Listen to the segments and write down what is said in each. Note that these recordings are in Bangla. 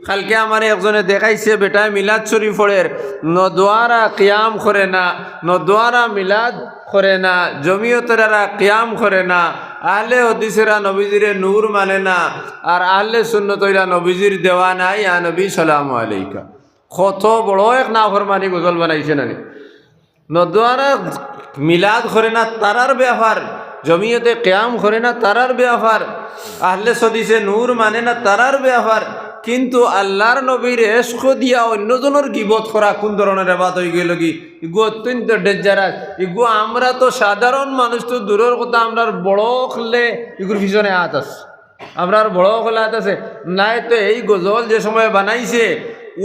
কালকে আমার একজনে দেখাইছে বেটায় মিলাদ শরীফ পড়ের নদোয়ারা কিয়াম করে না, নদোয়ারা মিলাদ করে না, জমিয়তেরা কিয়াম করে না, আহলে হদিসেরা নবীজিরে নূর মানে না, আর আহলে সুন্নতরা নবীজির দেওয়া নাই ইয়া নবী সালামু আলাইকা। কত বড় এক নাফরমানি গজল বানাইছে নানি। নদোয়ারা মিলাদ করে না তারার ব্যাপার, জমিয়তে কিয়াম করে না তারার ব্যাপার, আহলে হদিসে নূর মানে না তারার ব্যাপার, কিন্তু আল্লাহর নবীর এশক দিয়া অন্যজনের গিবত করা কোন ধরনের বাত হয়ে গেল কি? ইগু অত্যন্ত ডেঞ্জারাস। ইগু আমরা তো সাধারণ মানুষ, তো দূরের কথা আমরা বড় হলে ইগুর পিছনে হাত আছে, আমরা বড় হলে হাত আছে নাই। তো এই গজল যে সময় বানাইছে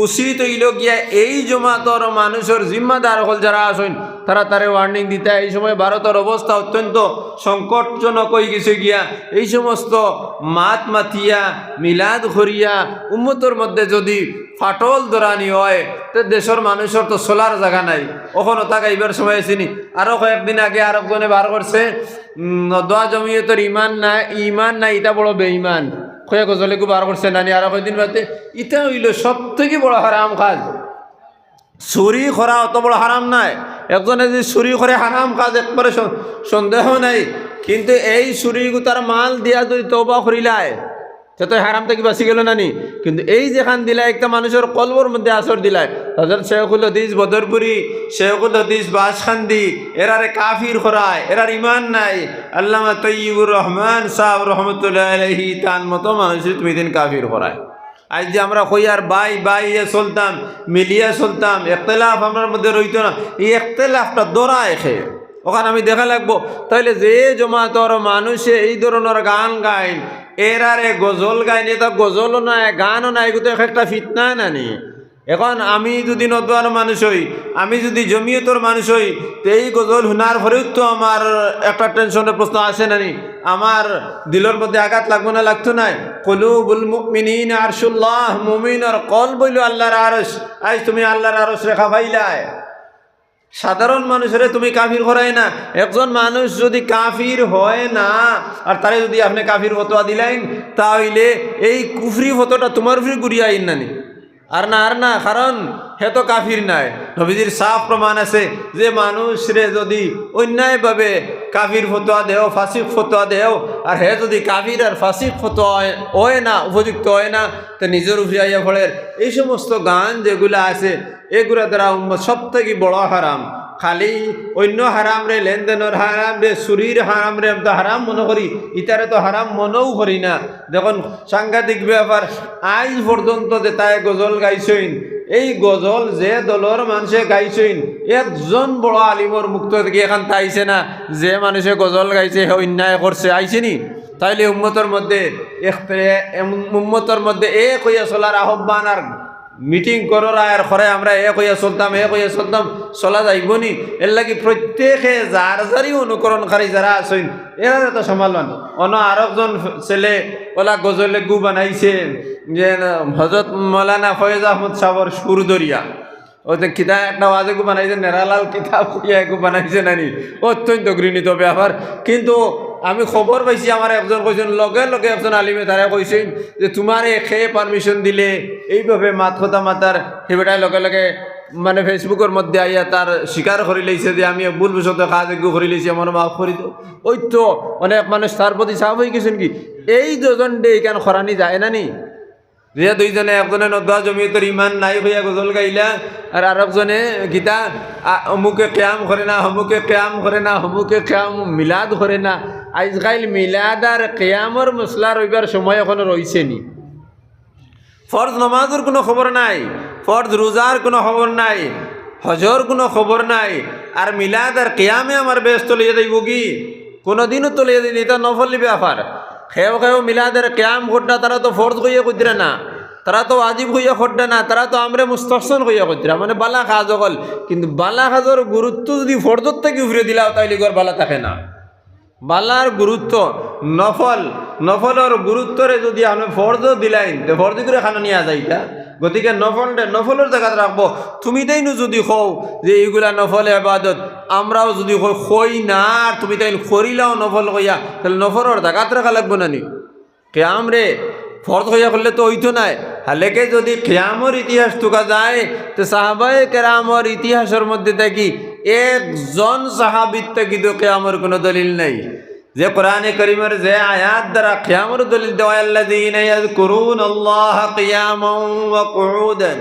উচিত হইল গিয়া এই জমাতর মানুষের জিম্মাদার হল যারা আসেন তারা তারে ওয়ার্নিং দিতে। এই সময় ভারতের অবস্থা অত্যন্ত সংকটজনক হয়ে গেছে গিয়া। এই সমস্ত মাতিয়া মিলাদ করিয়া উম্মতর মধ্যে যদি ফাটল দরানি হয় তো দেশের মানুষের তো চলার জায়গা নাই। ওখানে তাকাইবার সময় আসেনি। আরও কয়েকদিন আগে আরেকজনে বার করছে দোয়া জমিয়তের ইমান নাই এটা বড় বেঈমান, কয়ে গজলেকু বার করছে নানি। আরো কয়েকদিন বাদে ইটা হইল সব থেকে বড় হারাম কাজ। চুরি করা অত বড় হারাম নাই। একজনে যদি চুরি করে হারাম কাজ একবারে সন্দেহ নাই, কিন্তু এই চুরি তার মাল দিয়া যদি তওবা করিলায় তো হারাম থেকে বাঁচি গেল নানি। কিন্তু এই যেখান দিলাই একটা মানুষের কলবর মধ্যে আসর দিলাই, হযরত শেখুল হাদিস বদরপুরি, শেখুল হাদিস বাসখান্দি এরারে কাফির করায়, এরার ইমান নাই। আল্লামা তৈয়বুর রহমান সাহেব রহমতুল্লাহ আলাইহি তান মতো মানুষের তুমি দিন কাফির করায়। আজ যে আমরা কইয়ার বাই চলতাম, মিলিয়া চলতাম, একতলাফ আমার মধ্যে রইত না, এই একতলাফটা দৌড়ায় খেয়ে ওখানে আমি দেখা লাগবো। তাইলে যে জমাতর মানুষে এই ধরনের গান গাইন, এরারে গজল গাইন, এটা গজলও নাই গানও নাই, এগুলো একটা ফিতনা নানি। এখন আমি যদি নদওয়ার মানুষ হই, আমি যদি জমিয়তর মানুষ হই, তো এই গজল শোনার পরেও তো আমার একটা টেনশনের প্রশ্ন আসে নানি, আমার দিলের মধ্যে আঘাত লাগবো না? লাগতো নাই? কুলুবুল মুমিনিন আরশুল্লাহ, মুমিনের কলব হইল আল্লাহর আরশ। আজ তুমি আল্লাহর আরশ রেখা পাইলায়, সাধারণ মানুষের তুমি কাফির করাই না। একজন মানুষ যদি কাফির হয় না আর তারে যদি আপনি কাফির ফতোয়া দিলেন, তাহলে এই কুফরি ফতোটা তোমার উপরে ঘুরিয়ে আইন নানি। আর না, কারণ হে তো কাফির নাই। নবীজির সাফ প্রমাণ আছে যে মানুষরে যদি অন্যায়ভাবে কাফির ফতোয়া দেও, ফাসিক ফতোয়া দেও, আর হে যদি কাফির আর ফাসিক ফতোয়া হয় না, উপযুক্ত হয় না, তো নিজের উপরে আইয়া ফলের এই সমস্ত গান যেগুলো আছে এগুলা দ্বারা সব থেকে বড় হারাম। খালি অন্য হারাম রে, লেনদেনের হারাম রে, চুরির হারাম রে আমি তো হারাম মনে করি, ইতারে তো হারাম মনেও করি না। দেখুন সাংঘাতিক ব্যাপার, আজ পর্যন্ত যে তাই গজল গাইছেন, এই গজল যে দলের মানুষে গাইছেন একজন বড় আলিমর মুক্ত থেকে এখান তাইছে না যে মানুষে গজল গাইছে হে অন্যায় করছে, আইছেনি? তাইলে উম্মতর মধ্যে এক হইয়া চলার আহ্বান আর মিটিং করার আর করে আমরা এক হইয়া চলতাম চলা যাইবনি। এর লাগি প্রত্যেকে যারই অনুকরণকারী যারা আছেন এরা তো সমালন। আরেকজন ছেলে ওলা গজলে গু বানাইছে যে হযরত মৌলানা ফয়েজ আহমদ সাহর সুরদরিয়া, ওতে কিতাব একটা ওয়াজে গু বানাইছে, নেরালাল কিতাব গু বানাইছে নানি, অত্যন্ত ঘৃণিত ব্যাপার। কিন্তু আমি খবর পাইছি আমার একজন কইছেন, লগে একজন আলিমে তারা কইছেন যে তোমার খেয়ে পারমিশন দিলে এইভাবে মাত কথা মাতার, সেবেটাই লগে মানে ফেসবুকের মধ্যে আইয়া তার স্বীকার করে লইছে যে আমি ভুল বশত কাজ করে লইছি, আমার মাফ করি তো। ওই তো অনেক মানুষ তার প্রতি সাফ হয়ে গেছেন কি এই দুজন ডে কেন খরানি যায় না নি? যে দুইজনে, একজনে নদওয়া জমিয়তের ইমান নাই হইয়া গজল গাইলা, আর আরেকজনে গীতা অমুকে ক্যাম করে না, হমুকে ক্যাম করে না, হমুকে ক্যাম মিলাদ করে না। আজকাল মিলাদ আর কেয়ামর মশলা রইবার সময় এখনো রয়েছে নি। ফরজ নমাজের কোনো খবর নাই, ফরজ রোজার কোনো খবর নাই, হজর কোনো খবর নাই, আর মিলাদ আর কেয়ামে আমার ব্যস্ত লিয়ে যাইব কি? কোনোদিনও তো লিয়ে দিন, এটা নফলি ব্যাপার। খেয়েও মিলাদের ক্যাম ঘটনা, তারা তো ফরজ হইয়া করতে না, তারা তো ওয়াজিব হইয়া ঘটনা না, তারা তো আমরা মুস্তাহসান হইয়া করতে, মানে বালা কাজ হল। কিন্তু বালা কাজের গুরুত্ব যদি ফরজর থেকে উফরে দিলাও তাইলে গর বালা থাকে না। বালার গুরুত্ব নফলের গুরুত্বরে যদি আমি ফরজ দিলাইন তো ফরজ করে খানো নিয়ে যাইতা। গতিকে নফলের জায়গাতে রাখবো। তুমি তাই যদি কও যে এইগুলা নফল ইবাদত, আমরাও যদি কই না আর তুমি তাই করিলাও নফল কইয়া, তাহলে নফলের জায়গাতে রাখা লাগবো না নি? কেয়াম রে ফরজ হইয়া করলে তো হইতো নাই। হালেকে যদি কিয়ামর ইতিহাস তোকা যায় তো সাহাবায়ে কেরামর ইতিহাসের মধ্যে থাকি একজন সাহাবীর থেকে তো কিয়ামর কোনো দলিল নাই। যে কোরআনে কারীমের যে আয়াত দ্বারা কিয়ামর দলিল দেওয়া, আল্লাযীনা ইয়াযকুরুনাল্লাহা কিয়ামান ওয়া কুউদান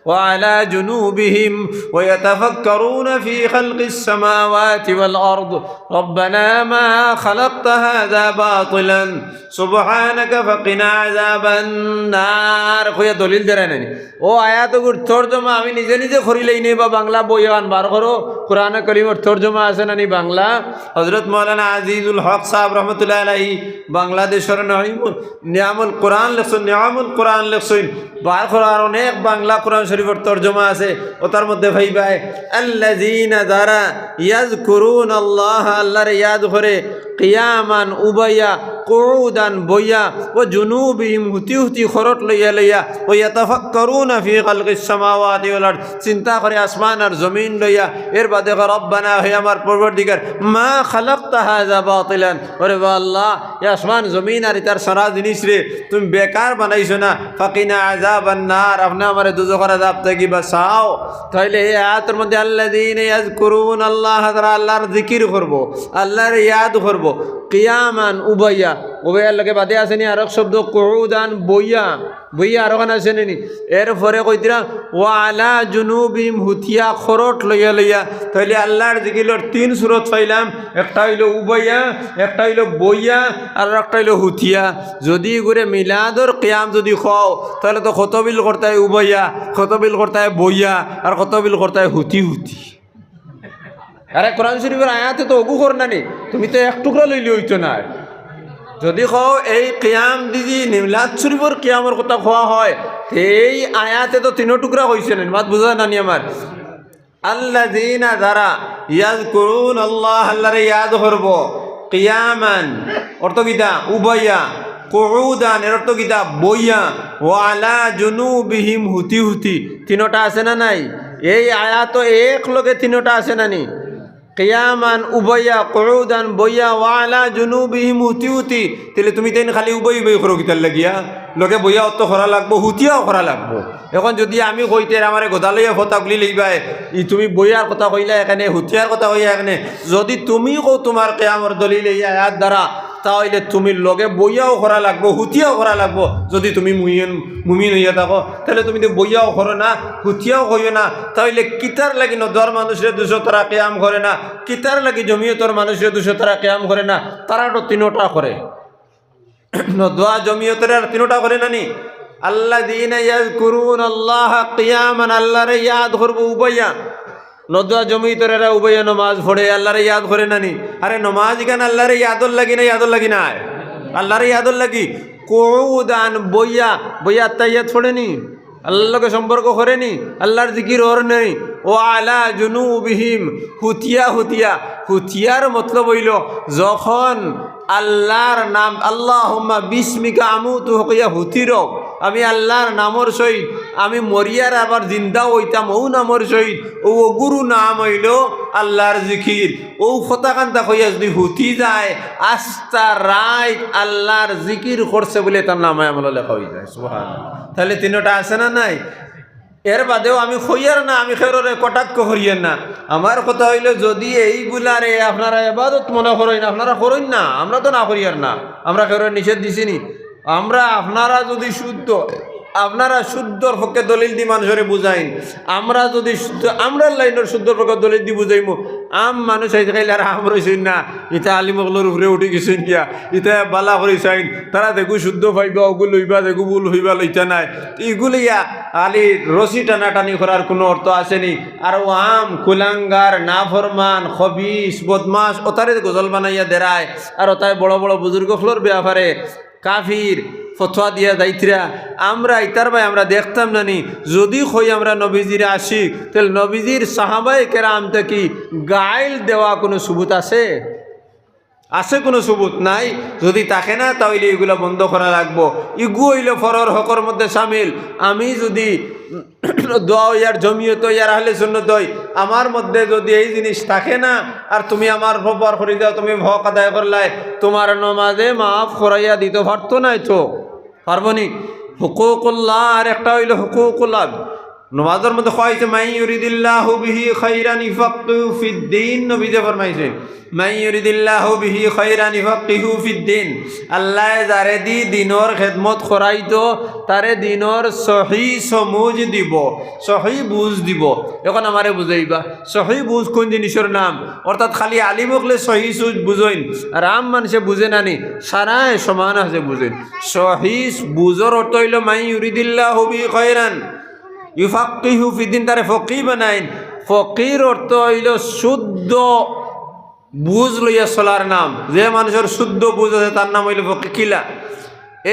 ওয়া আলা জুনুবিহিম ওয়া ইয়াতাফাক্কারুনা ফী খালকিস সামাওয়াতি ওয়াল আরদ রব্বানা মা খালাকতা হাযা বাতিলান সুবহানাকা ফাকিনা আযাবান নার। কইয়া দলিল দেয় নাই। ও আয়াতগুর তরজমা আমি নিজে নিজে করিলেই নেই বা বাংলা বই আনবার করো। কোরআনে কারীমের তরজমা আছে না নি বাংলা? হযরত মাওলানা আজিজুল হক সাহেব রহমতুল্লাহ আলাইহি বাংলাদেশের নিয়ামুল কোরআন লেখছেন, নিয়ামুল কোরআন লেখছেন। বার করার অনেক বাংলা কোরআন শরীফের তরজমা আছে। ও তার মধ্যে ভাইবাই আল্লাযীনা যারা ইয়াযকুরুনাল্লাহ আল্লাহরে ইয়াদ করে, কিয়ামান উবাইয়া, কুউদান বইয়া, ও জুনুবিহিম হুতি হুতি খরট লইয়া লইয়া, ও ইয়াতাফাক্কারুনা ফী খালকিস সামাওয়াতি ওয়াল আরদ চিন্তা করে আসমান আর জমিন লইয়া। এর বাদে রব্বানা হে আমার পরবর্তীকার মা খালাকতা হাযা বাতিলান, ওরে আল্লাহ এ আসমান জমিন আর ইতার সারা জিনিস রে তুমি বেকার বানাইছো না। ফাকিনা আযাবান নার, আপনি আমারে দুজখের আযাব থেকে বাঁচাও। তাইলে এই আয়াতের মধ্যে আল্লাযীনা ইয়াযকুরুনাল্লাহ তারা আল্লাহর জিকির করব, আল্লাহর ইয়াদ করব, কিয়ামান উবাইয়া, উবাইয়ার লগে বাদে আসেনি আর এক শব্দ কুউদান বইয়া, বইয়া আরো খান আসেনি। এরপরে কইতরা ওয়া আলা জুনুবিহিম হুতিয়া খরট লইয়া লইয়া। তাইলে আল্লাহর জিকিরের তিন সূরত পাইলাম, একটা হইল উবাইয়া, একটা হইল বইয়া, আর একটা হইল হুতিয়া। যদি করে মিলাদর কিয়াম যদি খাও তাহলে তো খতবিল করতে হয় উবাইয়া, খতবিল করতে হয় বইয়া, আর খতবিল করতে হয় হুতি হুতি। আরে কোরআন শরীফের আয়াতে তো অগু কর নানি, তুমি তো এক টুকরা লইলে হইতো না। যদি কও এই কিয়াম দিদি মিলাদ শরীফের কিয়ামের কথা কোয়া হয়, এই আয়াতে তো তিনো টুকরা হইছে না। মাত বুঝা নানি আমার। আল্লাযীনা যারা ইয়াযকুরুনাল্লাহ আল্লাহরে ইয়াদ করব, কিয়ামান অর্থ কিতা উবাইয়া, কুউদান এর অর্থ কিতা বইয়া, ওয়া আলা জুনুবিহিম হুতি হুতি। তিনোটা আছে না নাই? এই আয়াত এক লগে তিনোটা আছে না নি? কিয়ামান উবাইয়া, কুউদান বইয়া, ওয়া আলা জুনুবিহিম হুতি হুতি। তাহলে তুমি তাই খালি উবাই উবাই করো কিতার লাগিয়া? লগে বইয়া অত করা লাগবো, হুতিয়াও করা লাগবো। এখন যদি আমি কইতে আমার গোদা লইয়া ফতা গুলি লইবাই, ই তুমি বইয়ার কথা কইলা এখানে, হুতিয়ার কথা কইয়া এখানে। যদি তুমি কও তোমার কিয়ামর দলিল এই আয়াত দ্বারা, তাহলে তুমি লগে বইয়াও করা লাগবো, হুতিয়াও করা লাগবো। যদি তুমি মুমিন হইয়া থাকো তাহলে তুমি তো বইয়াও করো না, হুতিয়াও কইও না। তাহলে কিতার লাগি নদর মানুষের 200 তারা কিয়াম করে না, কিতার লাগি জমিয়তর মানুষের 200 তারা কিয়াম করে না? তারা তো তিনোটা করে। নদোয়া জমিয়তের আর তিনোটা করে নানি। আল্লাযীনা ইয়াযকুরুনাল্লাহা কিয়ামান আল্লাহরে ইয়াদ করব উবাইয়া। নদোয়া জমিয়তের এরা উবাইয়া নমাজ পড়ে, আল্লাহরে ইয়াদ করে নানি। আরে নমাজ গান আল্লাহরে ইয়াদর লাগি না, ইয়াদর লাগি না, আল্লাহরে ইয়াদর লাগি। কুউদান বইয়া, বইয়া তাইয়াত পড়েনি, আল্লাহকে সম্পর্ক করেনি, আল্লাহর জিকির ওর নেই। ও আলা জুনুবিহিম হুতিয়া, হুতিয়া হুতিয়ার মতলব হইল যখন আল্লাহর নাম আল্লাহুম্মা বিসমিকা আমুতু হকিয়া হুতির, আমি আল্লাহর নামর সহিত আমি মরিয়ার আবার জিন্দা হইতাম ও নামর সহিত। ও গুরু নাম হইল আল্লাহর জিকির। ও ফতাকান্তা হইয়া যদি হুতি যায় আস্তা রায় আল্লাহর জিকির করছে বলে তার নামে আমলে লেখা হয়ে যায়। সুবহানাল্লাহ। তাহলে তিনটা আছে না নাই? এর বাদেও আমি হইয়ার না, আমি খেররে কটাক্ষ করিয়েন না। আমার কথা হইল যদি এইগুলারে আপনারা এবাদত মনে করেন, আপনারা করেন না, আমরা তো না করিয়ার না, আমরা খেররে নিষেধ দিছিনি। আমরা আপনারা যদি শুদ্ধ, আপনারা শুদ্ধর পক্ষে দলিল দি মানুষের বুঝাইন, আমরা যদি শুদ্ধ আমরা লাইনের শুদ্ধর পক্ষে দলিল দি বুঝাইমু। আম মানুষ আইতে খাইলে আর আম রইছেন না, ইটা আলিমগলোর উপরে উঠে গেছেন গিয়া, ইটা বালা করে চাইন, তারা দেখু শুদ্ধ পাইবা, ওগুলো লইবা, দেখু ভুল হইবা লইতা নাই। এগুলিয়া আলি রশি টানাটানি করার কোনো অর্থ আসেনি। আর ও আম কুলাঙ্গার, নাফরমান, খবিস, বদমাস ওতারে গজল বানাইয়া দেরায়, আর ওতায় বড় বড় বুজুর্গ ফ্লোর ব্যাপারে কাফির ফতোয়া দিয়া যাইতরা। আমরা ইতার ভাই আমরা দেখতাম নানি, যদি হই আমরা নবীজির আশিক, তাহলে নবীজির সাহাবায়ে কেরাম থেকে গাইল দেওয়া কোনো সুবুত আছে? আছে কোনো সুবুত নাই। যদি থাকে না তাহলে এগুলো বন্ধ করা লাগবো। ইগু হইল ফরর হকর মধ্যে সামিল। আমি যদি দোয়া ইয়ার জমিয়ত ইয়ার আহলে সুন্নাত হই, আমার মধ্যে যদি এই জিনিস থাকে না, আর তুমি আমার ব্যবহার করে দাও, তুমি হক আদায় করলাই, তোমার নমাজে মাফ করাইয়া দিতে পারতো নাই তো? পারবনি? হুকুকুল্লাহ আর একটা হইল হুকুকুল আব। নমাজের মধ্যে কয়েছে মাই ইউরিদিল্লাহু বিহি খাইরান ইফাক্কিহু ফিদ্দিন, নবীজি ফরমাইছে মাই ইউরিদিল্লাহু বিহি খাইরান ইফাক্কিহু ফিদ্দিন, আল্লাহ যারে দি দিনর খেদমত করাইতো তারে দিনর সহি সমুজ দিব, সহি বুঝ দিব। এখন আমারে বুঝাইবা সহি বুঝ কোন জিনিসের নাম? অর্থাৎ খালি আলিম হকলে সহি সুজ বুঝইন, আর আম মানুষে বুঝে নানি, সারায় সমান আছে বুঝেন। সহি বুঝর অর্থ হইল মাই ইউরিদিল্লাহু বিহি খাইরান ইউফাক্কিহু ফিদ্দিন, তারে ফকিহ বানাইন। ফকির অর্থ হইল শুদ্ধ বুঝ লইয়া চলার নাম। যে মানুষের শুদ্ধ বুঝ আছে তার নাম হইল ফকিহ। কিলা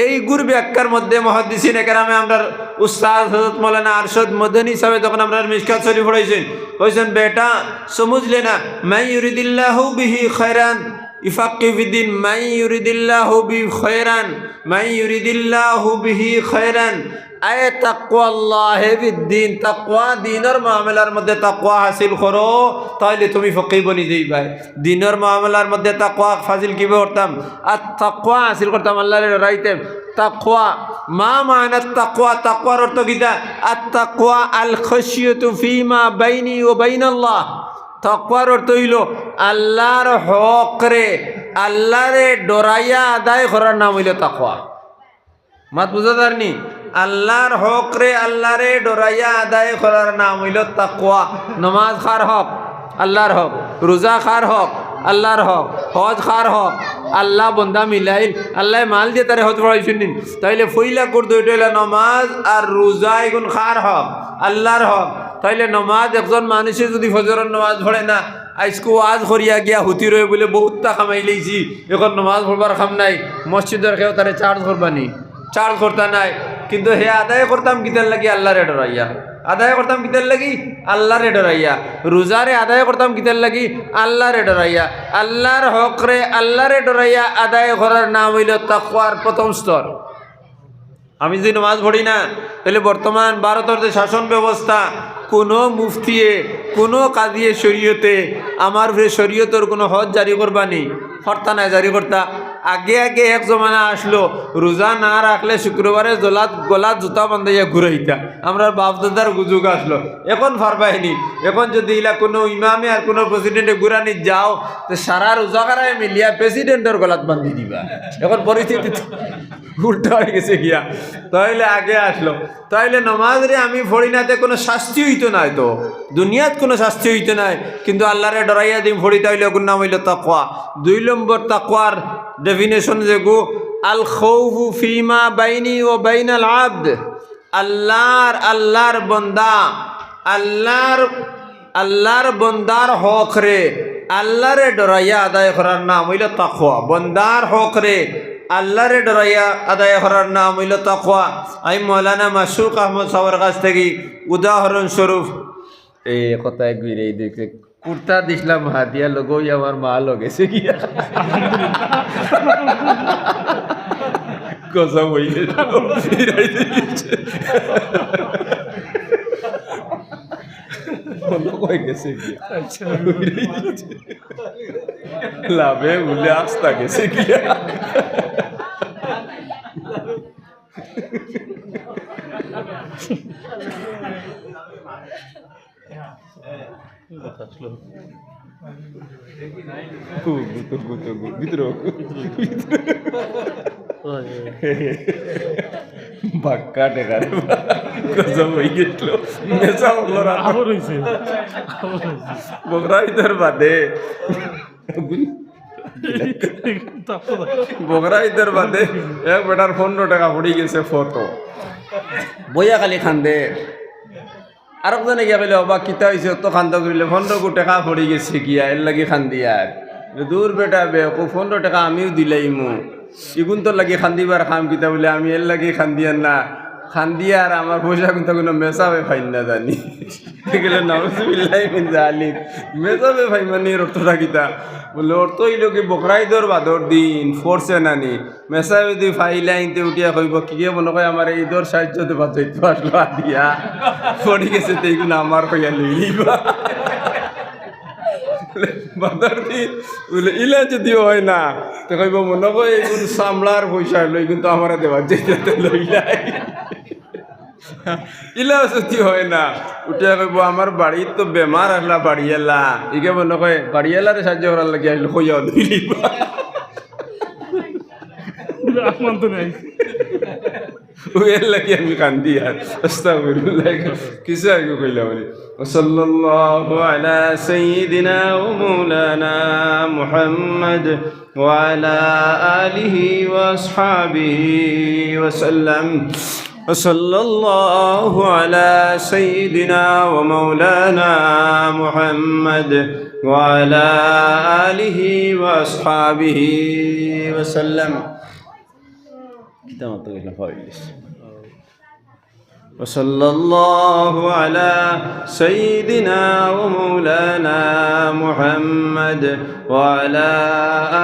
এই গুর ব্যাখ্যার মধ্যে মুহাদ্দিসিন একরামে আমরা উস্তাদ হযরত মাওলানা আরশদ মদনী সাহেব যখন আমরা মিশকাত শরীফ পড়াইছেন, কইছেন বেটা সমুঝলে না, মাই ইউরিদিল্লাহু বিহি খায়রান ইফাক্কিহু ফিদ্দিন, মাই ইউরিদিল্লাহু বিহি খায়রান, মাই ইউরিদিল্লাহু বিহি খায়রান আয় তাকওয়া আল্লাহ বিদ্দিন, তাকওয়া দিনের মামলার মধ্যে তাকওয়া হাসিল করো, তাইলে তুমি ফকিহ বনি যাইবা। দিনের মামলার মধ্যে তাকওয়া ফাজিল কিভাবে করতাম? আর তাকওয়া হাসিল করতাম, আল্লাহর ডরাইতাম। তাকওয়া মা মানা তাকওয়া, তাকওয়ার অর্থ কিটা? আত তাকওয়া আল খাশিয়াতু ফিমা বাইনি ওয়া বাইনাল্লাহ। তাকওয়ার অর্থ হইল আল্লাহর হক রে, আল্লাহরে ডরাইয়া আদায় করার নাম হইল তাকওয়া। মাত বুঝাদার নি? আল্লাহর হক রে, আল্লাহরে ডরাইয়া আদায় করার নাম হইল তাকওয়া। নমাজ খার হক আল্লাহর হক, রোজা খার হক আল্লাহর হক, হজ খার হক আল্লাহ বন্দা মিলাইল, আল্লাহ মাল দিয়ে তারে হজ পড়াইছেন নিন, তাইলে ফইলা করতে হইলে নমাজ আর রোজা এগুন খার হক আল্লাহর হক। তাইলে নমাজ একজন মানুষে যদি ফজরের নমাজ পড়ে না, আজকে ওয়াজ করিয়া গিয়া হুতি রয়ে বলে বহুতটা কামাই লইছি, এখন নমাজ পড়বার খাম নাই, মসজিদের কেউ তারে চার্জ করবানি, চার্জ করতা নাই, কিন্তু হে আদায় করতাম কিতার লাগি? আল্লাহরে ডরাইয়া আদায় করতাম কিতার লাগি? আল্লাহরে ডরাইয়া। রোজারে আদায় করতাম কিতার লাগি? আল্লাহরে ডরাইয়া। আল্লাহর হক রে, আল্লাহরে ডরাইয়া আদায় করার নাম হইল তাকওয়ার প্রথম স্তর। আমি যদি নামাজ পড়ি না, তাহলে বর্তমান ভারতের যে শাসন ব্যবস্থা, কোনো মুফতিয়ে কোনো কাজিয়ে শরীয়তে আমার শরীয়তের কোনো হজ জারি করবানি, হর্তা নাই জারি করতা। আগে আগে এক জমানা আসলো, রোজা না রাখলে শুক্রবারে গলাত জুতা বান্ধাইয়া ঘুরাইতা, আমরা বাপদাদার গুজুগ আসলো। এখন ফারবাহিনী, এখন যদি ইলা কোনো ইমামে আর কোনো প্রেসিডেন্টে ঘুরানি যাও, তো সারা রোজাকারায় মিলিয়া প্রেসিডেন্টের গলাত বান্ধি দিবা। এখন পরিস্থিতি উল্টা হয়ে গেছে গিয়া। তাইলে আগে আসলো, তাইলে নমাজ রে আমি পড়ি নাতে কোনো শাস্তি হইতো নাই, তো দুনিয়াত কোনো শাস্তি হইতো নাই, কিন্তু আল্লাহরে ডরাইয়া দিম পড়ি, তাইলে ওগুর নাম হইল তাকওয়া। 2 নম্বর তাকওয়ার ডেফিনেশন যেগু আল খাউফু ফিমা বাইনি ও বাইনাল আবদ, আল্লাহর বন্দা, আল্লাহর বন্দার হক রে আল্লাহরে ডরাইয়া আদায় করার নাম হইল তাকওয়া। বন্দার হক রে আল্লাহরে ডরাইয়া আদায় করার নাম হইল তাকওয়া। আমি মৌলানা মাশরুক আহমদ সাহেবের কাছ থেকে উদাহরণস্বরূপ এই কথা একবির এই দেখে কুর্তা দিছিলাম হাতিয়া লগই আমার মা লগেছে গিয়া কসম হইলে গেছে গিয়া লাভে উলে আস্তা গেছে গিয়া বাক্কা টেকা কসম হয়ে গেছিল মেসা বকরা ইধর বাদে বকরা ইধর বাদে এক বেটার 15 টাকা পড়ে গেছে ফটো বইয়া খালি খান্দে আর একজনে গিয়া কইলে অবা কিতা হয়েছে তো খান্দ করিলে 15 টাকা পড়ে গেছে গিয়া এর লাগি খান্দি। আর দূর বেটা বে 15 টাকা আমিও দিলাইমু, ইগুন তোর লাগি খান্দিবার খাম কিতা বলে আমি এর লাগি খান্দিয়ার না, খান্দিয়া আর আমার পয়সা কিন্তু কোনো মেসাবে ফাইন না জানি গেলে নাউজুবিল্লাহি মিন জালিক। মেসাবে ফাই মানে অর্থটা কিতা বলে? অর্থ হইল কি বকরা ঈদের বাদর দিন ফোরছে নানি মেসাবে দি ফাইলে আইনতে উঠিয়া কইব কি মনে কয় আমার ঈদের সাহায্য দেবা যাইতো আসলো দিয়া পড়ে গেছে তো এইগুলো আমার কইয়া লইবা বাজার দি বলে ইলা যদি হয় না তো কইব মনে কই এইগুলো সামলার পয়সা লই কিন্তু আমার দেওয়ার যেতে লইলাই ইলা যদি হয় না উঠে কইব আমার বাড়ি তো বেমার আসলা বাড়িয়ালা ইকে মনে কয় বাড়িয়ালারে সাহায্য করার লাগে আসলে কইয়াও দিলিবা তো নাই ওয়ের লাগি আমি কান্দি আর আস্তাগফিরুল্লাহ কিছু আগে কইলাম মানে সাল্লাল্লাহু আলা সাইয়্যিদিনা ওয়া মাওলানা মুহাম্মদ ওয়া আলা আলিহি ওয়া আসহাবিহি ওয়া সাল্লাম وصلى الله على سيدنا ومولانا محمد وعلى آله وأصحابه وسلم وصلى الله على سيدنا ومولانا محمد وعلى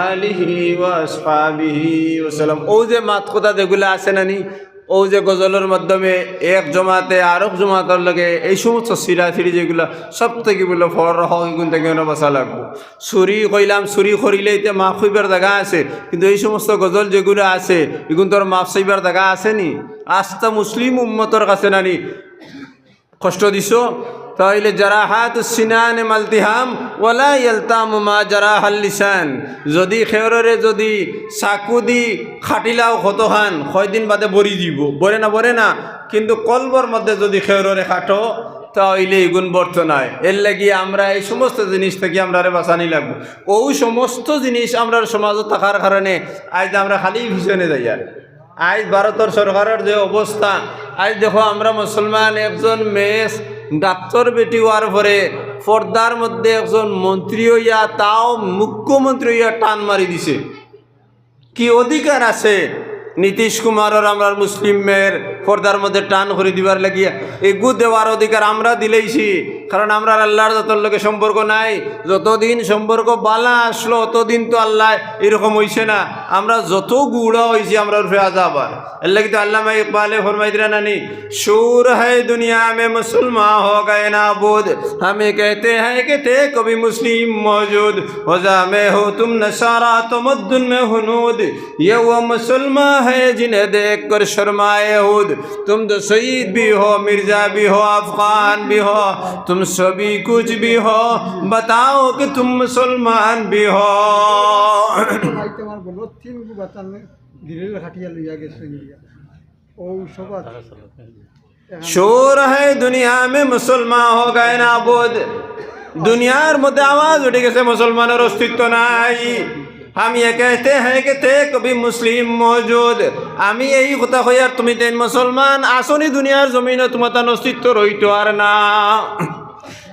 آله وأصحابه وسلم او যে মাত কথা যেগুলো আছে নানি ও যে গজলের মাধ্যমে এক জমাতে আরেক জমাতের লগে এই সমস্ত সিরাফিরি যেগুলো সব থেকে বললো ফর হগুন থেকে বাঁচা লাগবো চুরি কইলাম চুরি করিলে এতিয়া মাফ হইবার জায়গা আছে কিন্তু এই সমস্ত গজল যেগুলো আছে এগুলো তোর মাফ চাইবার জায়গা আছে নি আস্তা মুসলিম উম্মতর কাছে নানি কষ্ট দিছ তাইলে জারাহাত সিনান মালতিহাম ওয়ালা ইয়ালতামু মা জারাহাল লিসান যদি খেয়রে যদি চাকু দি খাটিলাও ক্ষতখান কয়দিন বাদে বরি দিব বরে না কিন্তু কলবর মধ্যে যদি খেয়রে খাটো তাইলে এগুণ বর্ত নাই এর লাগি আমরা এই সমস্ত জিনিস থেকে আমরা বাঁচানি লাগবো ওই সমস্ত জিনিস আমরা সমাজত থাকার কারণে আজ আমরা খালি পিছনে যাই আর আজ ভারতের সরকারের যে অবস্থা আজ দেখো আমরা মুসলমান একজন মেয়ে ডাক্তার বেটি হওয়ার পরে পর্দার মধ্যে একজন মন্ত্রী হইয়া তাও মুখ্যমন্ত্রী হইয়া টান মারি দিছে কি অধিকার আছে নীতিশ কুমারের আমরা মুসলিম মেয়ের পর্দার মধ্যে টান করে দিবার লাগিয়া এগু দেওয়ার অধিকার আমরা দিলেইছি কারণ আমরা আল্লাহর যতর লোকে সম্পর্ক নাই যতদিন সম্পর্ক বালা আসলো অতদিন তো আল্লাহ এরকম হইছে না আমরা যত গুড়া হয়েছি আমরা উঠে আজাবার এর লাগি তো আল্লামা ইকবালে ফরমাই দিলেন নানি সুর হ্যায় দুনিয়া মে মুসলমান হো গয়ে নাবুদ हमें कहते हैं कि थे कभी मुस्लिम मौजूद वज़ा में हो तुम नसारा तमद्दुन में हुनूद ये वो मुसलमान है जिन्हें देख कर शर्माए हुद तुम तो शहीद भी हो मिर्जा भी हो अफगान भी हो तुम सभी कुछ भी हो बताओ कि तुम मुसलमान भी हो शोर है दुनिया में मुसलमान हो गए नाबुद दुनियार मध्य आवाज उठ गए मुसलमानों अस्तित्व নাই हम ये कहते हैं कि थे कभी मुस्लिम मौजूद आमी यही কথা কই আর তুমি তেন মুসলমান আসনি দুনিয়ার জমিনে তোমার তার অস্তিত্ব রইতো আর না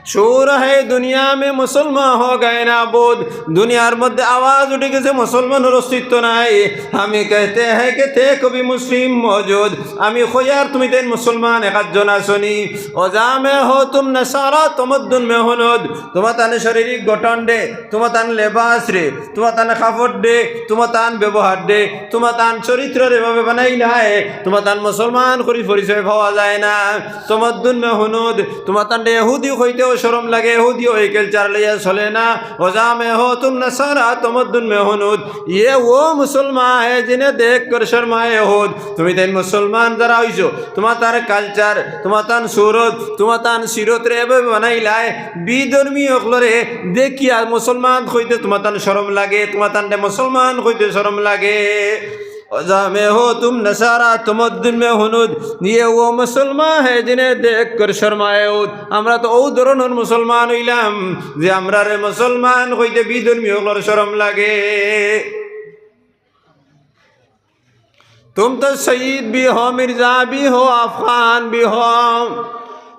शोर है दुनिया में मुसलमान हो गए नाबूद दुनियार मध्य आवाज उठ गए मुसलमान अस्तित्व নাই हमें कहते हैं कि थे कभी मुस्लिम मौजूद आमी खोयार तुम दिन मुसलमान एकজন আসনি ওজামে हो तुम नसारा तमद्दुन में हुनूद তোমার তান শারীরিক গঠন দে তোমার তান লেবাস রে তোমার তান কাপড় দে তোমার তান ব্যবহার দে তোমার তান চরিত্র রে ভাবে বানাই নাই তোমার তান মুসলমান করি পরিচয় পাওয়া যায় না তমদ্দুন में हुनूद তোমার তান ইহুদি হইতে शर्म लगे यहूदी हो कल्चर लिया चले ना वज़ा में हो तुम नसारा तमद्दुन में हुनूद ये वो मुसलमान है जिन्हें देख कर शर्माए यहूद तुम्हें तेन मुसलमान जरा होइছো তোমার তার কালচার তোমার তান সুরত তোমার তান সিরত রে বানাই লাই বিধর্মী হকলরে দেখি আর মুসলমান কইতে তোমার তান শরম লাগে তোমার তান মুসলমান কইতে শরম লাগে वज़ा में हो तुम नसारा तमद्दुन में हुनूद ये वो मुसलमान है जिन्हें देख कर शर्माए हुद আমরা তো ও ধরনের মুসলমান হইলাম যে আমরা রে মুসলমান হইতে বিধর্মী হকলর শরম লাগে तुम तो शहीद भी हो मिर्जा भी हो अफगान भी हो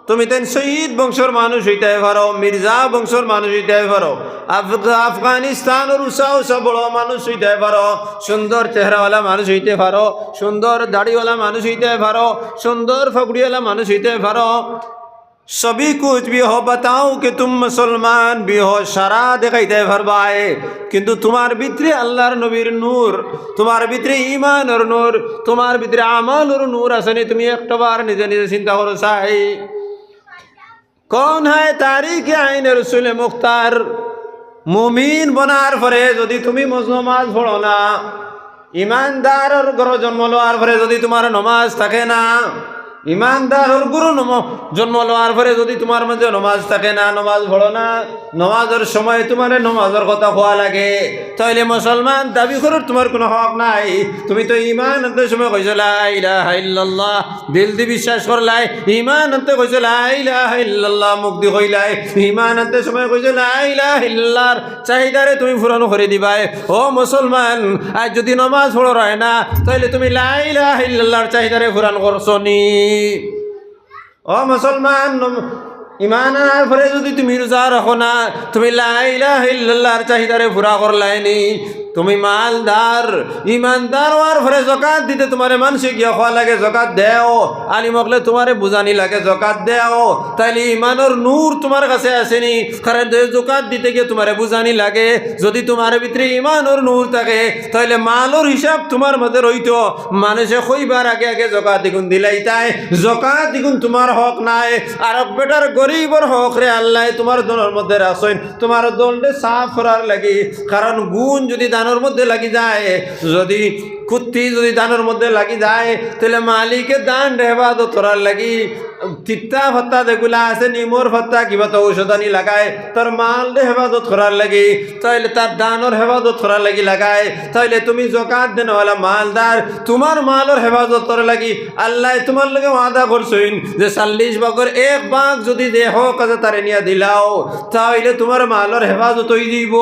তুমি তেন শহীদ বংশর মানুষ হইতে পারো মির্জা বংশর মানুষ হইতে পারো আফগানিস্তানের উষা উষা বড় মানুষ হইতে পারো সুন্দর চেহারাওয়ালা মানুষ হইতে পারো সুন্দর দাড়িওয়ালা মানুষ হইতে পারো সুন্দর ফাগুড়িওয়ালা মানুষ হইতে পারো सभी कुछ भी हो बताओ कि तुम मुसलमान भी हो सारा देखाइते पारबाए किंतु तुम्हार भितरे अल्लाहर नबीर नूर तुम्हार भितरे ईमान और नूर तुम्हार भितरे आमाल और नूर आसनी तुम एक बार निजे निजे चिंता करो साई कौन है तारीख आइन रसूल मुख्तार মুমিন বনার পরে যদি তুমি নমাজ পড়ো না, ইমানদারের ঘর জন্ম লওয়ার পরে যদি তোমার নমাজ থাকে না, ইমানদারের গুরু জন্ম লওয়ার পরে যদি তোমার মধ্যে নমাজ থাকে না, নমাজ পড়ো না, নমাজের সময় তোমার নমাজের কথা হওয়া লাগে, তাইলে মুসলমান দাবি করার তোমার কোনো হক নাই। তুমি তো ইমান আনতে সময় কইছ লা ইলাহা ইল্লাল্লাহ, দিল দি বিশ্বাস করলাই, ইমান আনতে কইছ লা ইলাহা ইল্লাল্লাহ, মুখ দি কইলাই, ইমান আনতে সময় কইছ লা ইলাহা ইল্লাল্লাহর চাহিদারে তুমি পূরণ করে দিবাই। ও মুসলমান, আজ যদি নমাজ পড়ো হয় না, তাইলে তুমি লা ইলাহা ইল্লাল্লাহর চাহিদারে পূরণ করছো নি? ও মুসলমান, ইমান আনার পরে যদি তুমি রোজা রাখো না, তুমি লা ইলাহা ইল্লাল্লাহর চাহিদারে পুরা করলাইনি। তুমি মালদার ইমানদার হওয়ার পরে জকাত দিতে তোমার মানুষে গিয়া খাওয়া লাগে, জকাত দেও। আলিমকলে তোমারে বুঝানি লাগে জকাত দেও, তাইলে ইমানের নূর তোমার কাছে আসেনি। কারণ জকাত দিতে গিয়ে তোমারে বুঝানি লাগে। যদি তোমার ভিতরে ইমানের নূর থাকে, তাইলে মালর হিসাব তোমার মধ্যে রইতো। মানুষে কইবার আগে আগে জকাত দ্বিগুণ দিলাই, তাই জকাত দ্বিগুণ তোমার হক নাই। আর বেটার গরিবর হক রে আল্লাহ তোমার দলের মধ্যে রাখছেন, তোমার দলটা সাফ করার লাগি। কারণ গুণ যদি দানের মধ্যে লাগি যায়, যদি কুত্তি যদি দানের মধ্যে লাগি যায়, তাহলে মালিকের দান হেফাজত করার লাগি তিত্তা ভত্তা যেগুলা আছে, নিমর ভত্তা কিবা তো ঔষধানি লাগায় তার মাল হেফাজত করার লাগি, তাইলে তার দানের হেফাজত করার লাগি লাগায়। তাইলে তুমি জকাত দেনওয়ালা মালদার, তোমার মালের হেফাজত করার লাগি আল্লাহ তোমার লগে ওয়াদা করছেন যে 40 ভাগের 1 ভাগ যদি দেহ কাজে তারে নিয়ে দিলাও, তাইলে তোমার মালের হেফাজত হয়ে দিব।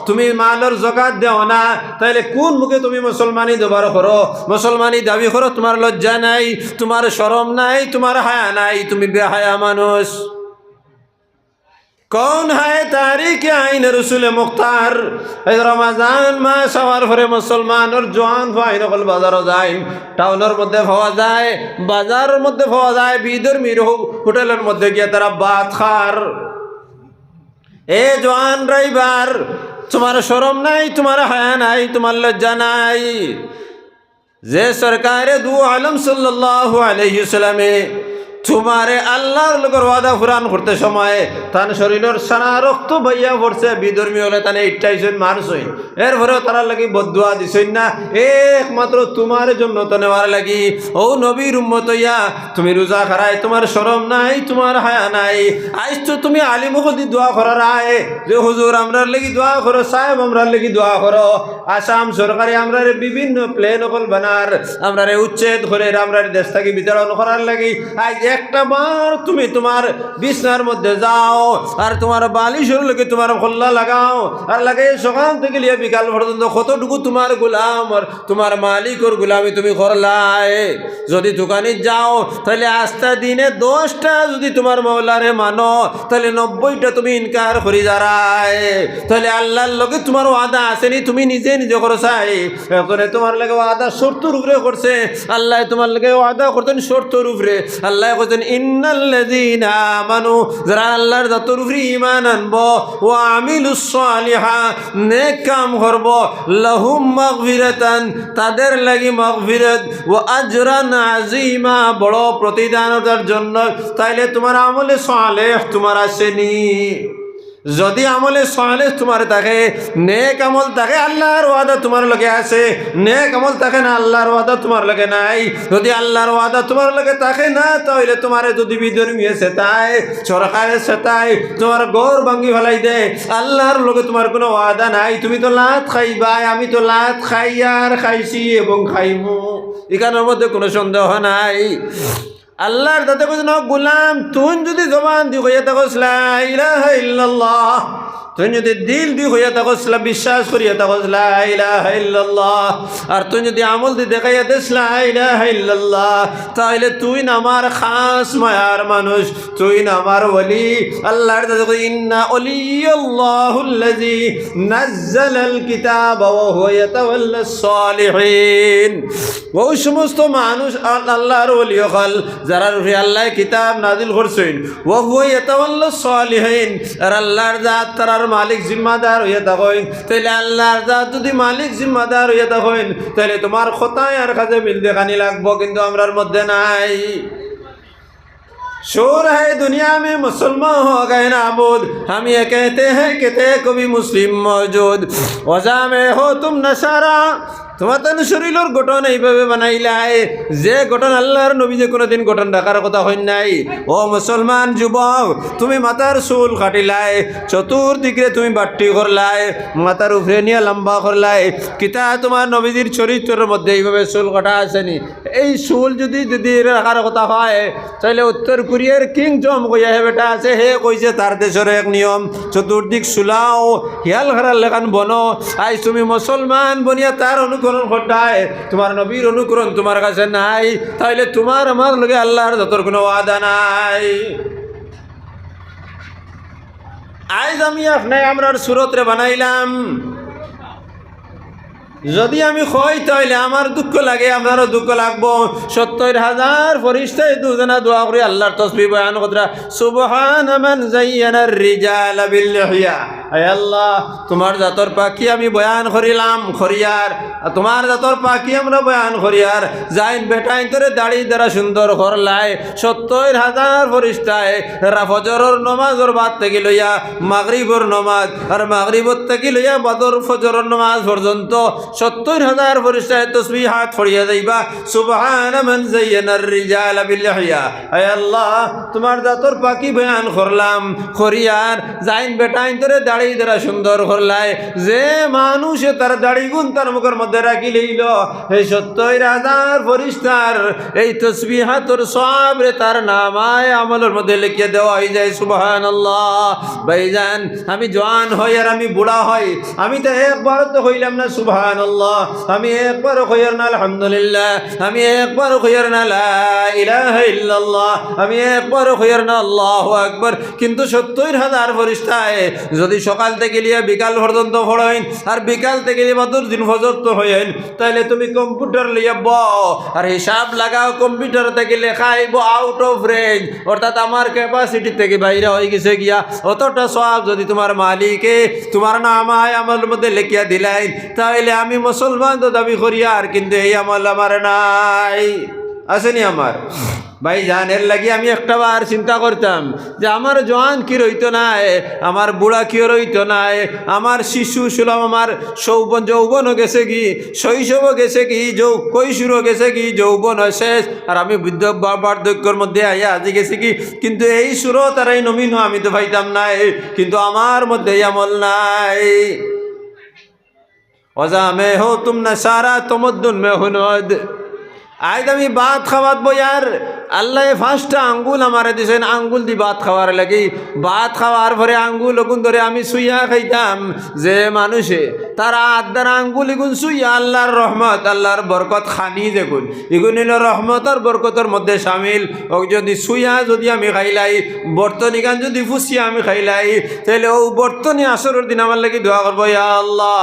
তুমি মালের জকাত দেও না, তাইলে কোন মুখে তুমি মুসলমানি দেবার করো? মুসলমানি দাবি করো, তোমার লজ্জা নাই, তোমার শরম নাই, তোমার হায়া নাই, তুমি বেহায়া মানুষ। कौन है तारीख आइन रसूल मुख्तार? रमजान मास हওয়ার পরে মুসলমানের জওয়ান ভাই নকল বাজারও যায়, টাউনের মধ্যে পাওয়া যায়, বাজারের মধ্যে পাওয়া যায়, বিধর্মীর হোটেলের মধ্যে গিয়ে তারা ভাত খার। এ জওয়ান ড্রাইভার, তোমার শরম নাই, তোমার হায়া নাই, তোমার লজ্জা নাই? যে সরকারে দু আলম সাল্লাল্লাহু আলাইহি ওয়াসাল্লামে তোমারে আল্লাহর লগর ওয়াদা ফুরান করতে সময় তার শরীরের সারা রক্ত বাইয়া পড়ছে, বিধর্মী হলে তানে ইটাইছেন মারছই, এরপরেও তারা লাগি বদুয়া দিছেন না, একমাত্র তোমার জন্য তো নেওয়ার লাগি। ও নবীর উম্মত হইয়া তুমি রোজা খারাই, তোমার শরম নাই, তোমার হায়া নাই? আজ তো তুমি আলিমুখ দি দোয়া করার আয় যে হুজুর আমরার লাগি দোয়া করো, সাহেব আমরার লাগি দোয়া করো। আসাম সরকারে আমরার বিভিন্ন প্লেন অকল বানার, আমরারে উচ্ছেদ করে আমরার দেশ থেকে বিতরণ করার লাগি। আজ একটা বার তুমি তোমার বিছনার মধ্যে যাও আর তোমার বালিশের লোকে তোমার খোল্লা লাগাও, আর লাগে সকাল থেকে লিয়ে বিকাল পর্যন্ত কতটুকু তোমার গোলাম আর তোমার মালিকর গোলামি তুমি করলাই। যদি দোকানে যাও তাহলে আস্তা দিনে 10টা যদি তোমার মৌলারে মানো, তাহলে 90টা তুমি ইনকার করি যারায়। তাহলে আল্লাহর লগে তোমার ওয়াদা আসেনি, তুমি নিজে নিজে করো চাই। এখন তোমার লাগে ওয়াদা শর্তর উপরে করছে, আল্লাহ তোমার লাগে ওয়াদা করতেন শর্তর উপরে। আল্লাহ ইন্নাল্লাযীনা আমানু, যারা আল্লাহর জাতের উপরে ঈমান আনবো, ওয়া আমিলুস সালিহাত, নেক কাম করব, লাহুম মাগফিরাতান, তাদের লাগি মাগফিরাত, ওয়া আজরান আযীমা, বড় প্রতিদানের জন্য। তাইলে তোমার আমলে সালেহ তোমার আসেনি। যদি আমলে সালেহ তোমার থাকে, নেক আমল থাকে, আল্লাহর ওয়াদা তোমার লগে আছে। নেক আমল থাকে না, আল্লাহর ওয়াদা তোমার লগে নাই। যদি আল্লাহর ওয়াদা তোমার লগে থাকে না, তাহলে তোমারে যদি বিধর্মী আছে তাই সরকারে সেটাই তোমার গৌর ভাঙ্গি ফেলাই দে। আল্লাহর লগে তোমার কোনো ওয়াদা নাই। তুমি তো লাত খাইবাই, আমি তো লাত খাই আর খাইছি এবং খাইমু, এখানের মধ্যে কোনো সন্দেহ নাই। আল্লাহর দাতে কইছেন গোলাম, তুই যদি জবান দি হইয়া থাকস লা ইলাহা ইল্লাল্লাহ, তুই যদি দিল দি হইয়া থাকস, বিশ্বাস করিয়া থাকস লা ইলাহা ইল্লাল্লাহ, আর তুই যদি আমল দি দেখাইয়া দিস লা ইলাহা ইল্লাল্লাহ, তাহলে তুই না আমার খাস মায়ার মানুষ, তুই না আমার ওলি। আল্লাহর দাতে কই ইন্না ওলিয়াল্লাহুল্লাযী নাযালাল কিতাবা ওয়া হুয়া ইয়াতাওয়াল্লাস সালিহিন। ওই সমস্ত মানুষ আল্লাহর ওলি হল যারা রূহে আল্লাহ কিতাব নাজিল করছেন, ওয়া হুয়া ইয়াতাওয়াল্লাস সালিহিন, আর আল্লাহর জাত তারার মালিক জিম্মাদার হইয়া থাকেন। তাইলে আল্লাহর জাত যদি মালিক জিম্মাদার হইয়া থাকেন, তাহলে তোমার খতায় আর কাজে মিল দেখানি লাগবো, কিন্তু আমরার মধ্যে নাই। शोर है दुनिया में मुसलमान हो गए नाबूद, हम ये कहते हैं कि ते कभी मुस्लिम मौजूद। वजह में हो तुम नसारा, তোমাদের শরীরের গঠন এইভাবে বানাইলাই যে গঠন আল্লাহর নবী যে কোনোদিন গঠন রাখার কথা হই নাই। ও মুসলমান যুবক, তুমি মাথার চুল কাটিলাই, চতুর্দিকে তুমি বাট্টি করলাই, মাথার উপরে নিয়ে লম্বা করলাই, কিতা তোমার নবীজির চরিত্রের মধ্যে এইভাবে চুল কাটা আসেনি? এই চুল যদি যদি রাখার কথা হয় তাহলে উত্তর কোরিয়ার কিং জম কইয়া হে বেটা আছে, হে কইছে তার দেশের এক নিয়ম চতুর্দিক চুলাও হিয়াল হারার লেখান বনো। আজ তুমি মুসলমান বনিয়া তার অনুকরণ করতায়, তোমার নবীর অনুকরণ তোমার কাছে নাই, তাইলে তোমার আমার লগে আল্লাহর যতর কোনো ওয়াদা নাই। আজ আমি আপনাই আমরার সুরতরে বানাইলাম, যদি আমি কই তাইলে আমার দুঃখ লাগে, আপনারও দুঃখ লাগবো। 70,000 ফেরেশতায় দুজনা দোয়া করে আল্লাহর তাসবিহ বয়ান করা, সুবহানা মান যায়্যানার রিজালা বিল লিহয়া। আয় আল্লাহ, তোমার জাতর পাখি আমি বয়ান করিলাম খরিয়ার, তোমার জাতর পাখি আমরা বয়ান করিয়ার, যাইন বেটাইন তোরে দাড়ি দ্বারা সুন্দর করলাই। 70,000 ফেরেশতায় ফজরের নমাজের বাদ থেকে লইয়া মাগরিবের নমাজ, আর মাগরিবের থেকে লইয়া বাদর ফজরের নমাজ পর্যন্ত 70,000 ফেরেশতায় তাসবিহ হাত ফড়িয়া যাইবা, সুবহানা মান যায়্যানার রিজালা বিল লিহয়া। আয় আল্লাহ, তোমার জাতর পাখি বয়ান করলাম খরিয়ার, যাইন বেটাইন তোরে দাড়ি দ্বারা সুন্দর করলাই। যে মানুষে তার দাড়ি গুণ তার মুখের মধ্যে রাখি লইল, এই 70,000 ফেরেশতার এই তাসবিহাতর সওয়াব রে তার নামায় আমলের মধ্যে লিখে দেওয়া হয়ে যায়। সুবহানাল্লাহ। ভাইজান, আমি জওয়ান হই আর আমি বুড়া হই, আমি তো একবার তো হইলাম না সুবহানাল্লাহ, আমি একবার হইয়ার না আলহামদুলিল্লাহ, আমি একবার হইয়ার না লা ইলাহা ইল্লাল্লাহ, আমি একবার হইয়ার না আল্লাহু আকবার। কিন্তু 70,000 ফেরেশতায় যদি সকাল থেকে লিয়া বিকাল পর্যন্ত পড়েন আর বিকাল থেকে লিয়া বাদর দিন ফজর তো হইেন, তাহলে তুমি কম্পিউটার লিয়া বও আর হিসাব লাগাও, কম্পিউটার থেকে লেখা আইব আউট অফ রেঞ্জ, অর্থাৎ আমার ক্যাপাসিটি থেকে বাইরে হয়ে গেছে গিয়া। অতটা সওয়াব যদি তোমার মালিকে তোমার নামায় আমলের মধ্যে লিখিয়া দিলেন, তাহলে আমি মুসলমান তো দাবি করি আর, কিন্তু এই আমল আমার নাই। আসেনি আমার ভাই জান, এর লাগি আমি একটা বার চিন্তা করতাম যে আমার জওয়ান কি রইতো নাই, আমার বুড়া কি রইতো নাই, আমার শিশু সুলভ, আমার যৌবনও গেছে কি, শৈশবও গেছে কি, কৈশোরও গেছে কি, যৌবন শেষ, আর আমি বৃদ্ধ বার্ধক্যের মধ্যে আইয়া আজি গেছি কি। কিন্তু এই সুরত আর এই নমিন আমি তো পাইতাম নাই, কিন্তু আমার মধ্যে এই আমল নাই। ওজা মে হো তুম না সারা তমদ্দুন মে হুনদ। আজ আমি ভাত খাওয়াত বইয়ার, আল্লাহ 5টা আঙ্গুল আমারে দিছেন, আঙ্গুল দি ভাত খাওয়ার লাগি। ভাত খাওয়ার পরে আঙ্গুল ওগুন ধরে আমি সুইয়া খাইতাম, যে মানুষে তারা আদার আঙ্গুল এগুন সুইয়া আল্লাহর রহমত আল্লাহর বরকত খানি দেখুন, এগুন হলো রহমতর বরকতের মধ্যে সামিল। ও যদি সুইয়া যদি আমি খাইলাই, বর্তনি গান যদি ফুসিয়া আমি খাইলাই, তাহলে ও বর্তনি আসরের দিন আমার লাগি দোয়া করবো, ইয়া আল্লাহ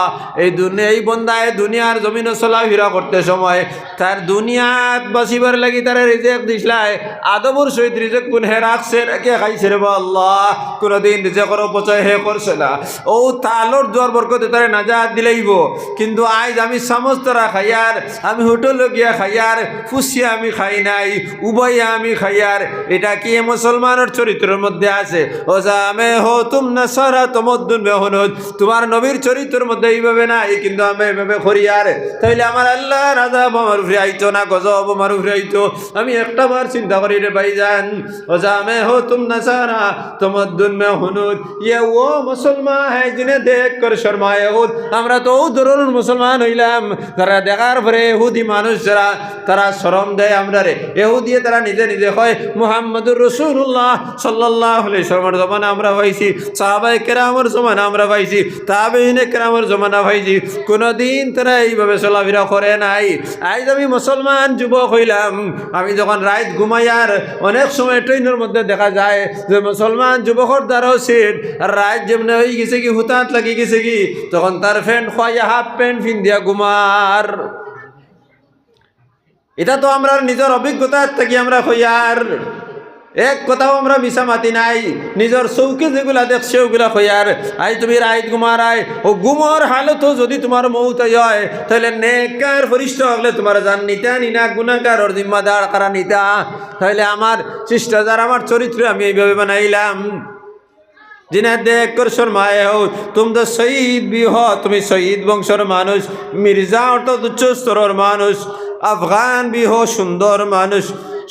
এই বন্দায় দুনিয়ার জমিনে চলাফেরা করতে সময় তার দুনিয়া বাঁচিবার লাগি তারা রিজেক্ট দিসলাই, আদবর সহিত রিজেক্ট কোন হে রাখছে কে খাইছে রে আল্লাহ, কোনোদিন রিজেক্টর অপচয় হে করছে না। ও তালোর জ্বর বরকতে তারা নাজাত দিলেইব। কিন্তু আজ আমি সমস্তরা খাইয়ার, আমি হোটেলে গিয়া খাইয়ার, ফুসিয়া আমি খাই নাই, উভয়া আমি খাইয়ার, এটা কি মুসলমানের চরিত্রের মধ্যে আছে? ও জামে হো তুম না সারা তমদ্দুন মে হুনুদ, তোমার নবীর চরিত্রের মধ্যে এইভাবে নাই, কিন্তু আমি এইভাবে করিয়ার, তাইলে আমার আল্লাহ রাজা আমার উপরে আইতো না, গজব আমার উপরে আইতো। আমি একটা বার চিন্তা করি রে ভাইজান, ও জামে হো তুম না সারা তমদ্দুন মে হুনুদ, ইয়ে ও মুসলমান হ্যাঁ জিনে দেখ করে শর্মায় হুদ। আমরা তো ও ধরনের মুসলমান হইলাম তারা দেখার পরে এহুদি মানুষ যারা তারা শরম দেয় আমরা রে, এহুদিয়ে তারা নিজে নিজে হয় মুহাম্মদুর রাসূলুল্লাহ সাল্লাল্লাহু আলাইহি ওয়াসাল্লামের জমানা আমরা পাইছি, সাহাবায়ে কেরামের জমানা আমরা পাইছি, তাবেঈনে কেরামের জমানা পাইছি, কোনোদিন তারা এইভাবে চলাফেরা করে নাই। আজ আমি মুসলমান যুবক হইলাম, আমি যখন রাত ঘুমাইয়ার অনেক সময় ট্রেনের মধ্যে দেখা যায় যে মুসলমান যুবকর দ্বারাও সিট, আর রাত যেমনি হয়ে গেছে কি হুতাত লাগি গেছে কি, তখন তার ফ্যান্ট খোয়াইয়া হাফ প্যান্ট ফিন দিয়া ঘুমার। এটা তো আমরা নিজের অভিজ্ঞতার থেকে আমরা হইয়ার। এক কথাও আমরা মিশা মাতি নাই, নিজের চৌকে যেগুলা দেখছে ওগুলা কইয়ার। আই তুমি রাইত ঘুমার আয়, ও ঘুমর হালতো যদি তোমার মৌত হয়, তাহলে নেককার ফরিষ্ঠ হলে তোমার জান নিতা নিনা, গুনাহগারর জিম্মাদার কারা নিতা। তাহলে আমার শিষ্টাচার, আমার চরিত্র আমি এইভাবে বানাইলাম। जिन्हें देख कर शर्माए हो तुम तो शहीद भी हो, तुम्हें शहीद वंशर मानुष, मिर्जा तो तुच्छ स्तरर मानुष, अफगान भी हो सुंदर मानुष,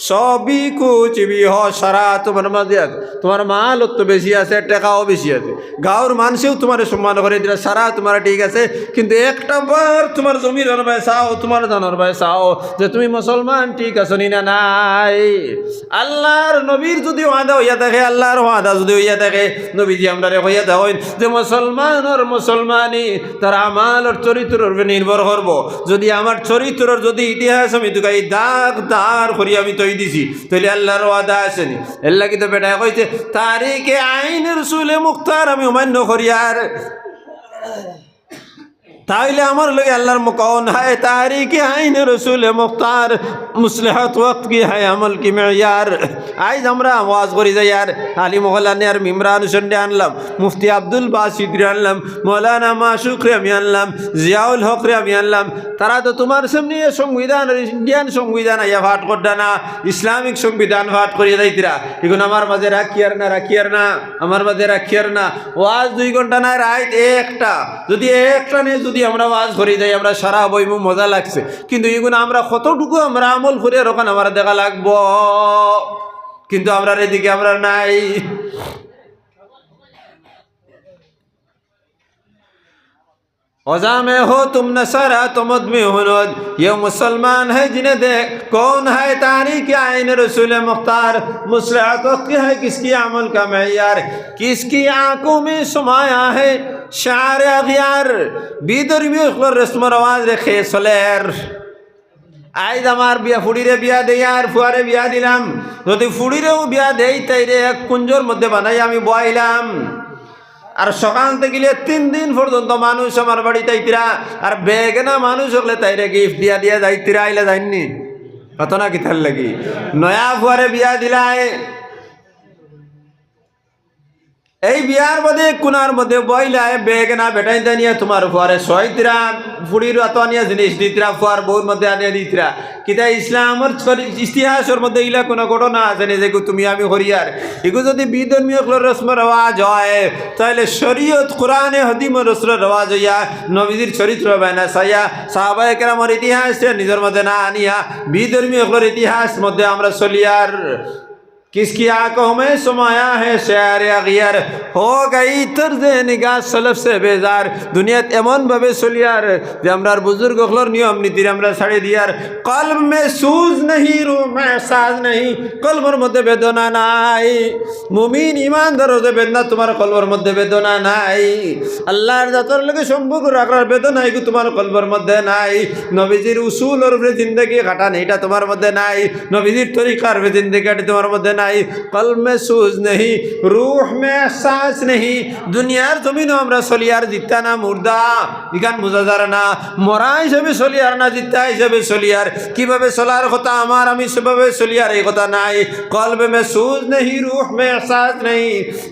সবই কুচ বি হ সারা তোমার মাঝে আছে। তোমার মাল তো বেশি আছে, টাকাও বেশি আছে, গাঁওর মানুষেও তোমার সম্মান করে দিলে, সারা তোমার ঠিক আছে। কিন্তু একটা বার তোমার জমির ভাই চাও, তোমার জানোর ভাই চাও যে তুমি মুসলমান ঠিক আছো নি না নাই। আল্লাহর নবীর যদি ওয়াদা হইয়া থাকে, আল্লাহর ওয়াদা যদি হইয়া থাকে, নবীজি আমরা হইয়া থাকেন যে মুসলমানের মুসলমানই তার আমালর চরিত্রের উপরে নির্ভর করবো। যদি আমার চরিত্রের যদি ইতিহাস আমি তো দাগ দাঁড় করি আমি তো দিছি, তাহলে আল্লাহর ওয়াদা আসেনি। এর লাগি তো বেটা কইছে তারিখে আইন রসুলে মুখতার আমি অমান্য করি, আর তাইলে আমার লগে আল্লাহর মুকাউন হয় তারিখে আইন রসুলে মুখতার, মুসলিহাত ওয়াক্ত কি হয় আমল কি মেয়ার। আজ আমরা আওয়াজ করি যাই, আর আলী মোহলানে আর ইমরান হোসেন আনলাম, মুফতি আব্দুল বাসিদ আনলাম, মৌলানা মাসুকরে আমি আনলাম, জিয়াউল হকরে আমি আনলাম। তারা তো তোমার সামনে সংবিধান, ইন্ডিয়ান সংবিধান আইয়া ভাট করডা না, ইসলামিক সংবিধান ভাট করিয়া যাইতিরা। এখন আমার মাঝে রাখিয়ার না, রাখিয়ার না, আমার মাঝে রাখিয়ার না। ওয়াজ 2 ঘন্টা না, রাইত একটা, যদি একটা নিয়ে যদি আমরা ওয়াজ করি যাই, আমরা সারা বইমু মজা লাগছে। কিন্তু এগুলো আমরা কতটুকু আমরা আমল করে ওখান আমার দেখা লাগবো, কিন্তু আমরা এদিকে আমরা নাই। औज़ा में हो तुम नसारा तो मद में हुनद, ये मुसलमान है जिन्हें देख कौन है तारीख़ आइन रसूल मुख्तार, मुसलहत वक्त है किसकी अमल का मैयार, किसकी आंखों में समाया है शार अगियार, बीदरमी रस्म रवाज रेखे सलेर। আজ আমার বিয়া ফুড়িরে বিয়া দেই আর ফুয়ারে বিয়া দিলাম, যদি ফুড়িরেও বিয়া দেই তাইরে এক কুঞ্জর মধ্যে বানাই আমি বয়াইলাম। আর সকাল থেকে 3 দিন পর্যন্ত মানুষ আমার বাড়িতে আইতিরা, আর বেগনা মানুষ হলে তাইরে গিফট দিয়া দিয়া যাইতিরা, আইলে যাইনি কত না কি থাল লাগি। নয়া ফুয়ারে বিয়া দিলাই, এই বিয়ার মধ্যে কোনার মধ্যে বইলায় বেগনা বেটাই নিয়ে তোমার ফুয়ারে সইতিরা, ফুড়ির আতনিয়া জিনিস দিতিরা, ফুয়ার বউর মধ্যে আনিয়ে দিতিরা। কিতা ইসলামের ইতিহাসের মধ্যে ইলা কোনো ঘটনা আছে নি যে তুমি আমি করিয়ার, এগুলো যদি বিধর্মীয় রসম রেওয়াজ হয়, তাহলে শরীয়ত কোরআনে হাদিমের রসম রেওয়াজ হইয়া নবীজির চরিত্র বায়না চাইয়া সাহাবায়ে কেরামের ইতিহাস নিজের মধ্যে না আনিয়া বিধর্মীয় ইতিহাস মধ্যে আমরা চলিয়ার। किसकी आंखों में समाया है शार अगियार, हो गई तर्ज निगाह सलफ से बेजार। दुनिया एमन भावे चलियार जे आमरार बुजुर्ग हलोर नियम नीतिर आमरा छाड़ी दियार। कल्ब में सूज नहीं, रूह में साज नहीं, कल्बर मध्य बेदना नाई। मुमिन ईमानदार जे बेदना तुम्हार कल्बर मध्य बेदना नाई, আল্লাহর জাতর লগে সম্পর্ক রাখার বেদনা এগু তোমার কলবের মধ্যে নাই। নবীজির উসুলের উপরে জিন্দেগি কাটান এটা তোমার মধ্যে নাই, নবীজির তরিকার উপরে জিন্দেগি কাটে তোমার মধ্যে নাই। কলব মে সুজ নেই, রূহ মে এহসাস নেই। দুনিয়ার জমিনও আমরা চলিয়ার জিতা না মুর্দা, ইগান বোঝা যার না। মরা হিসেবে চলিয়ার না, জিতা হিসেবে চলিয়ার। কিভাবে চলার কথা আমার, আমি সেভাবে চলিয়ার এই কথা নাই। কলব মে সুজ নেই, রূহ মে এহসাস নেই,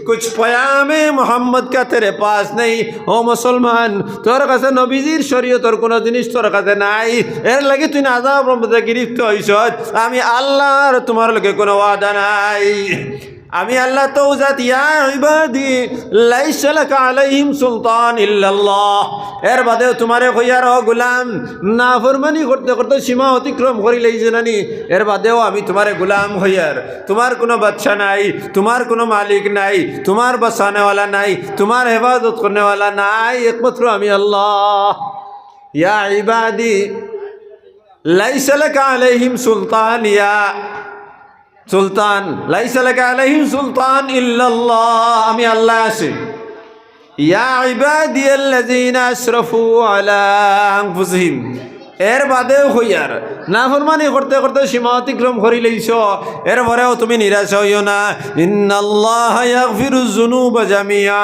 কুছ পয়ামে মোহাম্মদ কা তেরে পাস নেই। ও মুসলমান, তোর কাছে নবীজির শরীয়তের কোনো জিনিস তোর কাছে নাই, এর লাগে তুই আযাবের মধ্যে গিরফত হইছ। আমি আল্লাহর তোমার লগে কোনো ওয়াদা নাই। আমি আল্লাহ তৌজাত ইয়া ইবাদি লাইসা লাকা আলাইহিম সুলতান ইল্লাল্লাহ। এর বাদেও তোমারে কইয়ার ও গোলাম, নাফরমানি করতে করতে সীমা অতিক্রম করি লাইছে নানি, এর বাদেও আমি তোমারে গোলাম হইয়ার। তোমার কোনো বাদশা নাই, তোমার কোনো মালিক নাই, তোমার বাঁচানেওয়ালা নাই, তোমার হেফাজত করনেওয়ালা নাই, একমাত্র আমি আল্লাহ। ইয়া ইবাদি লাইসা লাকা আলাইহিম সুলতান, ইয়া সুলতান লাইসা লাকা আলাইহিম সুলতান ইল্লাল্লাহ, আমি আল্লাহ আছি। ইয়া ইবাদিয়াল্লাযীনা আসরাফু আলা আনফুসিহিম এর বাদেও হইয়ার নাফরমানি করতে করতে সীমা অতিক্রম করি লইছ, এরপরেও তুমি নিরাশ হইও না। ইন্নাল্লাহ ইয়াগফিরুজ যুনুবা জামিয়া,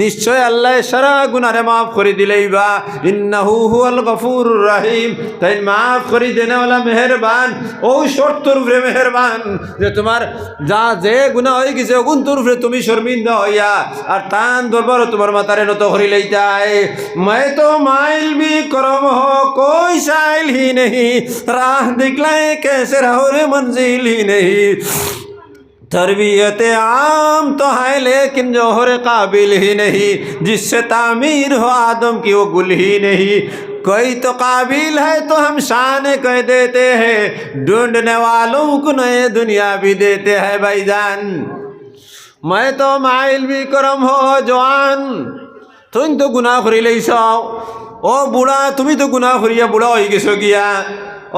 নিশ্চয় আল্লাহ সারা গুনারে মাফ করে দিলেইবা। ইন্নাহু হুয়াল গফুরুর রহিম, তাই মাফ করে দেনেওয়ালা মেহেরবান। ও শর্তর উপরে মেহেরবান যে তোমার যা যে গুনাহ হয়ে গেছে ওগুন্তর উপরে তুমি শর্মিন্দা হইয়া আর তান দরবার তোমার মাতারে নত করি লইতাই। मैं तो माइल भी करम हो कोई साइल ही नहीं, राह दिखलाए कैसे रहो रे मंजिल ही नहीं। तरबियत आम तो है लेकिन जौहर काबिल ही नहीं, जिससे तामीर हो आदम की वो गुल ही नहीं। कोई तो काबिल है तो हम शान कह देते हैं, ढूंढने वालों को नए दुनिया भी देते हैं भाईजान। मैं तो माइल भी करम हो जवान, তুমি তো গুনাহ করি লইছাও। ও বুড়া তুমি তো গুনাহ করিয়া বুড়া হয়ে গেছো গিয়া।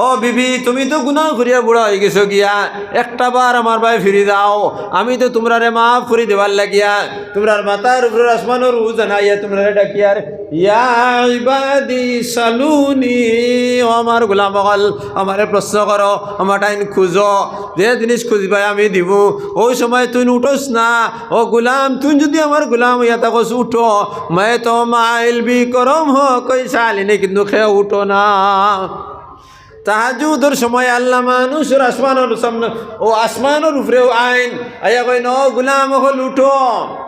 ও বিবি তুমি তো গুনাহ করিয়া বুড়া হয়ে গেছো গিয়া, একটা বার আমার ভাই ফিরে যাও, আমি তো তোমরারে মাফ করে দেবার লাগিয়া তোমরার মাথার উপর আসমানের রু জানাইয়া তোমরা ডাকিয়ার ইয়া ইবাদি সালুনি। ও আমার গোলাম হল আমারে প্রশ্ন করো, আমার টাইম খুঁজো, যে জিনিস খুঁজবাই আমি দিব। ওই সময় তুই উঠোস না। ও গোলাম তুই যদি আমার গোলাম হইয়া থাকোস উঠো, मैं तो माइल भी करम हो कोई सालिनी, কিন্তু খেয়ে উঠো না। তাহাজুদের সময় আল্লাহ মানুষের আসমানের সামনে ও আসমানের উপরেও আইন আইয়া কই ন গুলাম হল উঠো,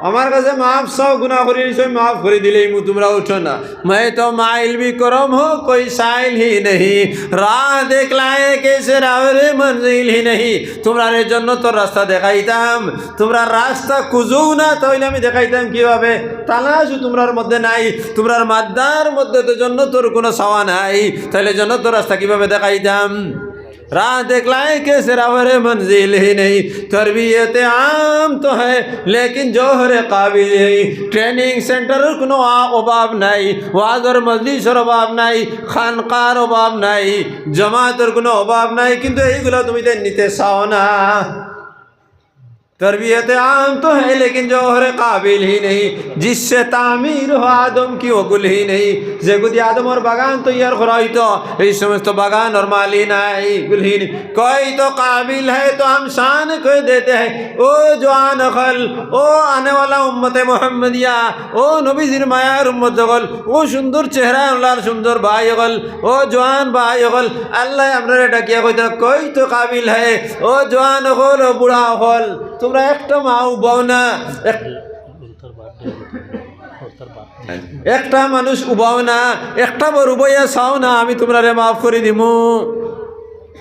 আমার কাছে মাফ চাও, গুনাহ করি মাফ করে দিলেই তোমরা উঠো না। मैं तो माइल भी करम हो कोई साइल ही नहीं, राह देखलाए कैसे राह रे मंजिल ही नहीं। তোমরা এর জন্য তোর রাস্তা দেখাইতাম, তোমরা রাস্তা খুঁজও না তাহলে আমি দেখাইতাম কিভাবে। তালাশও তোমরার মধ্যে নাই, তোমরার মাদ্দার মধ্যে তো জন্য তোর কোনো ছাওয়া নাই, তাহলে জন্য তোর রাস্তা কিভাবে দেখাইতাম। राह दिखलाए कैसे रावरे मंजिल ही नहीं, तरबियत आम तो है लेकिन जौहर काबिल नहीं। ट्रेनिंग सेंटरेर কোনো অভাব নাই, ওয়াজের মজলিসের অভাব নাই, খানকার অভাব নাই, জামাতের কোনো অভাব নাই, কিন্তু এইগুলো তুমি নিতে চাও না। तरबियत आम तो है लेकिन जौहर काबिल ही नहीं, जिससे तामीर हो आदम की वो गुल ही नहीं। जे गुदी आदम और बागान तो यार खुराई तो इस समझ तो बागान और माली नहीं, गुल ही नहीं। कोई तो काबिल है तो हम शान कह देते हैं। ओ जवान अखल, ओ आने वाला उम्मत मोहम्मदिया, ओ नबीजिर मायार उम्मत जगल, ओ सुंदर चेहरा अल्लाहर सुंदर भाई अगल, ओ जवान भाई अगल, अल्लाह हमरा डाकिया কইতা कोई तो काबिल है। ओ जवान अखल, ओ बुढ़ा अखल, তোমরা একটা মা উবাও না, একটা মানুষ উবাও না, একটা বার উবাইয়া চাও না আমি তোমরা মাফ করে দিমু।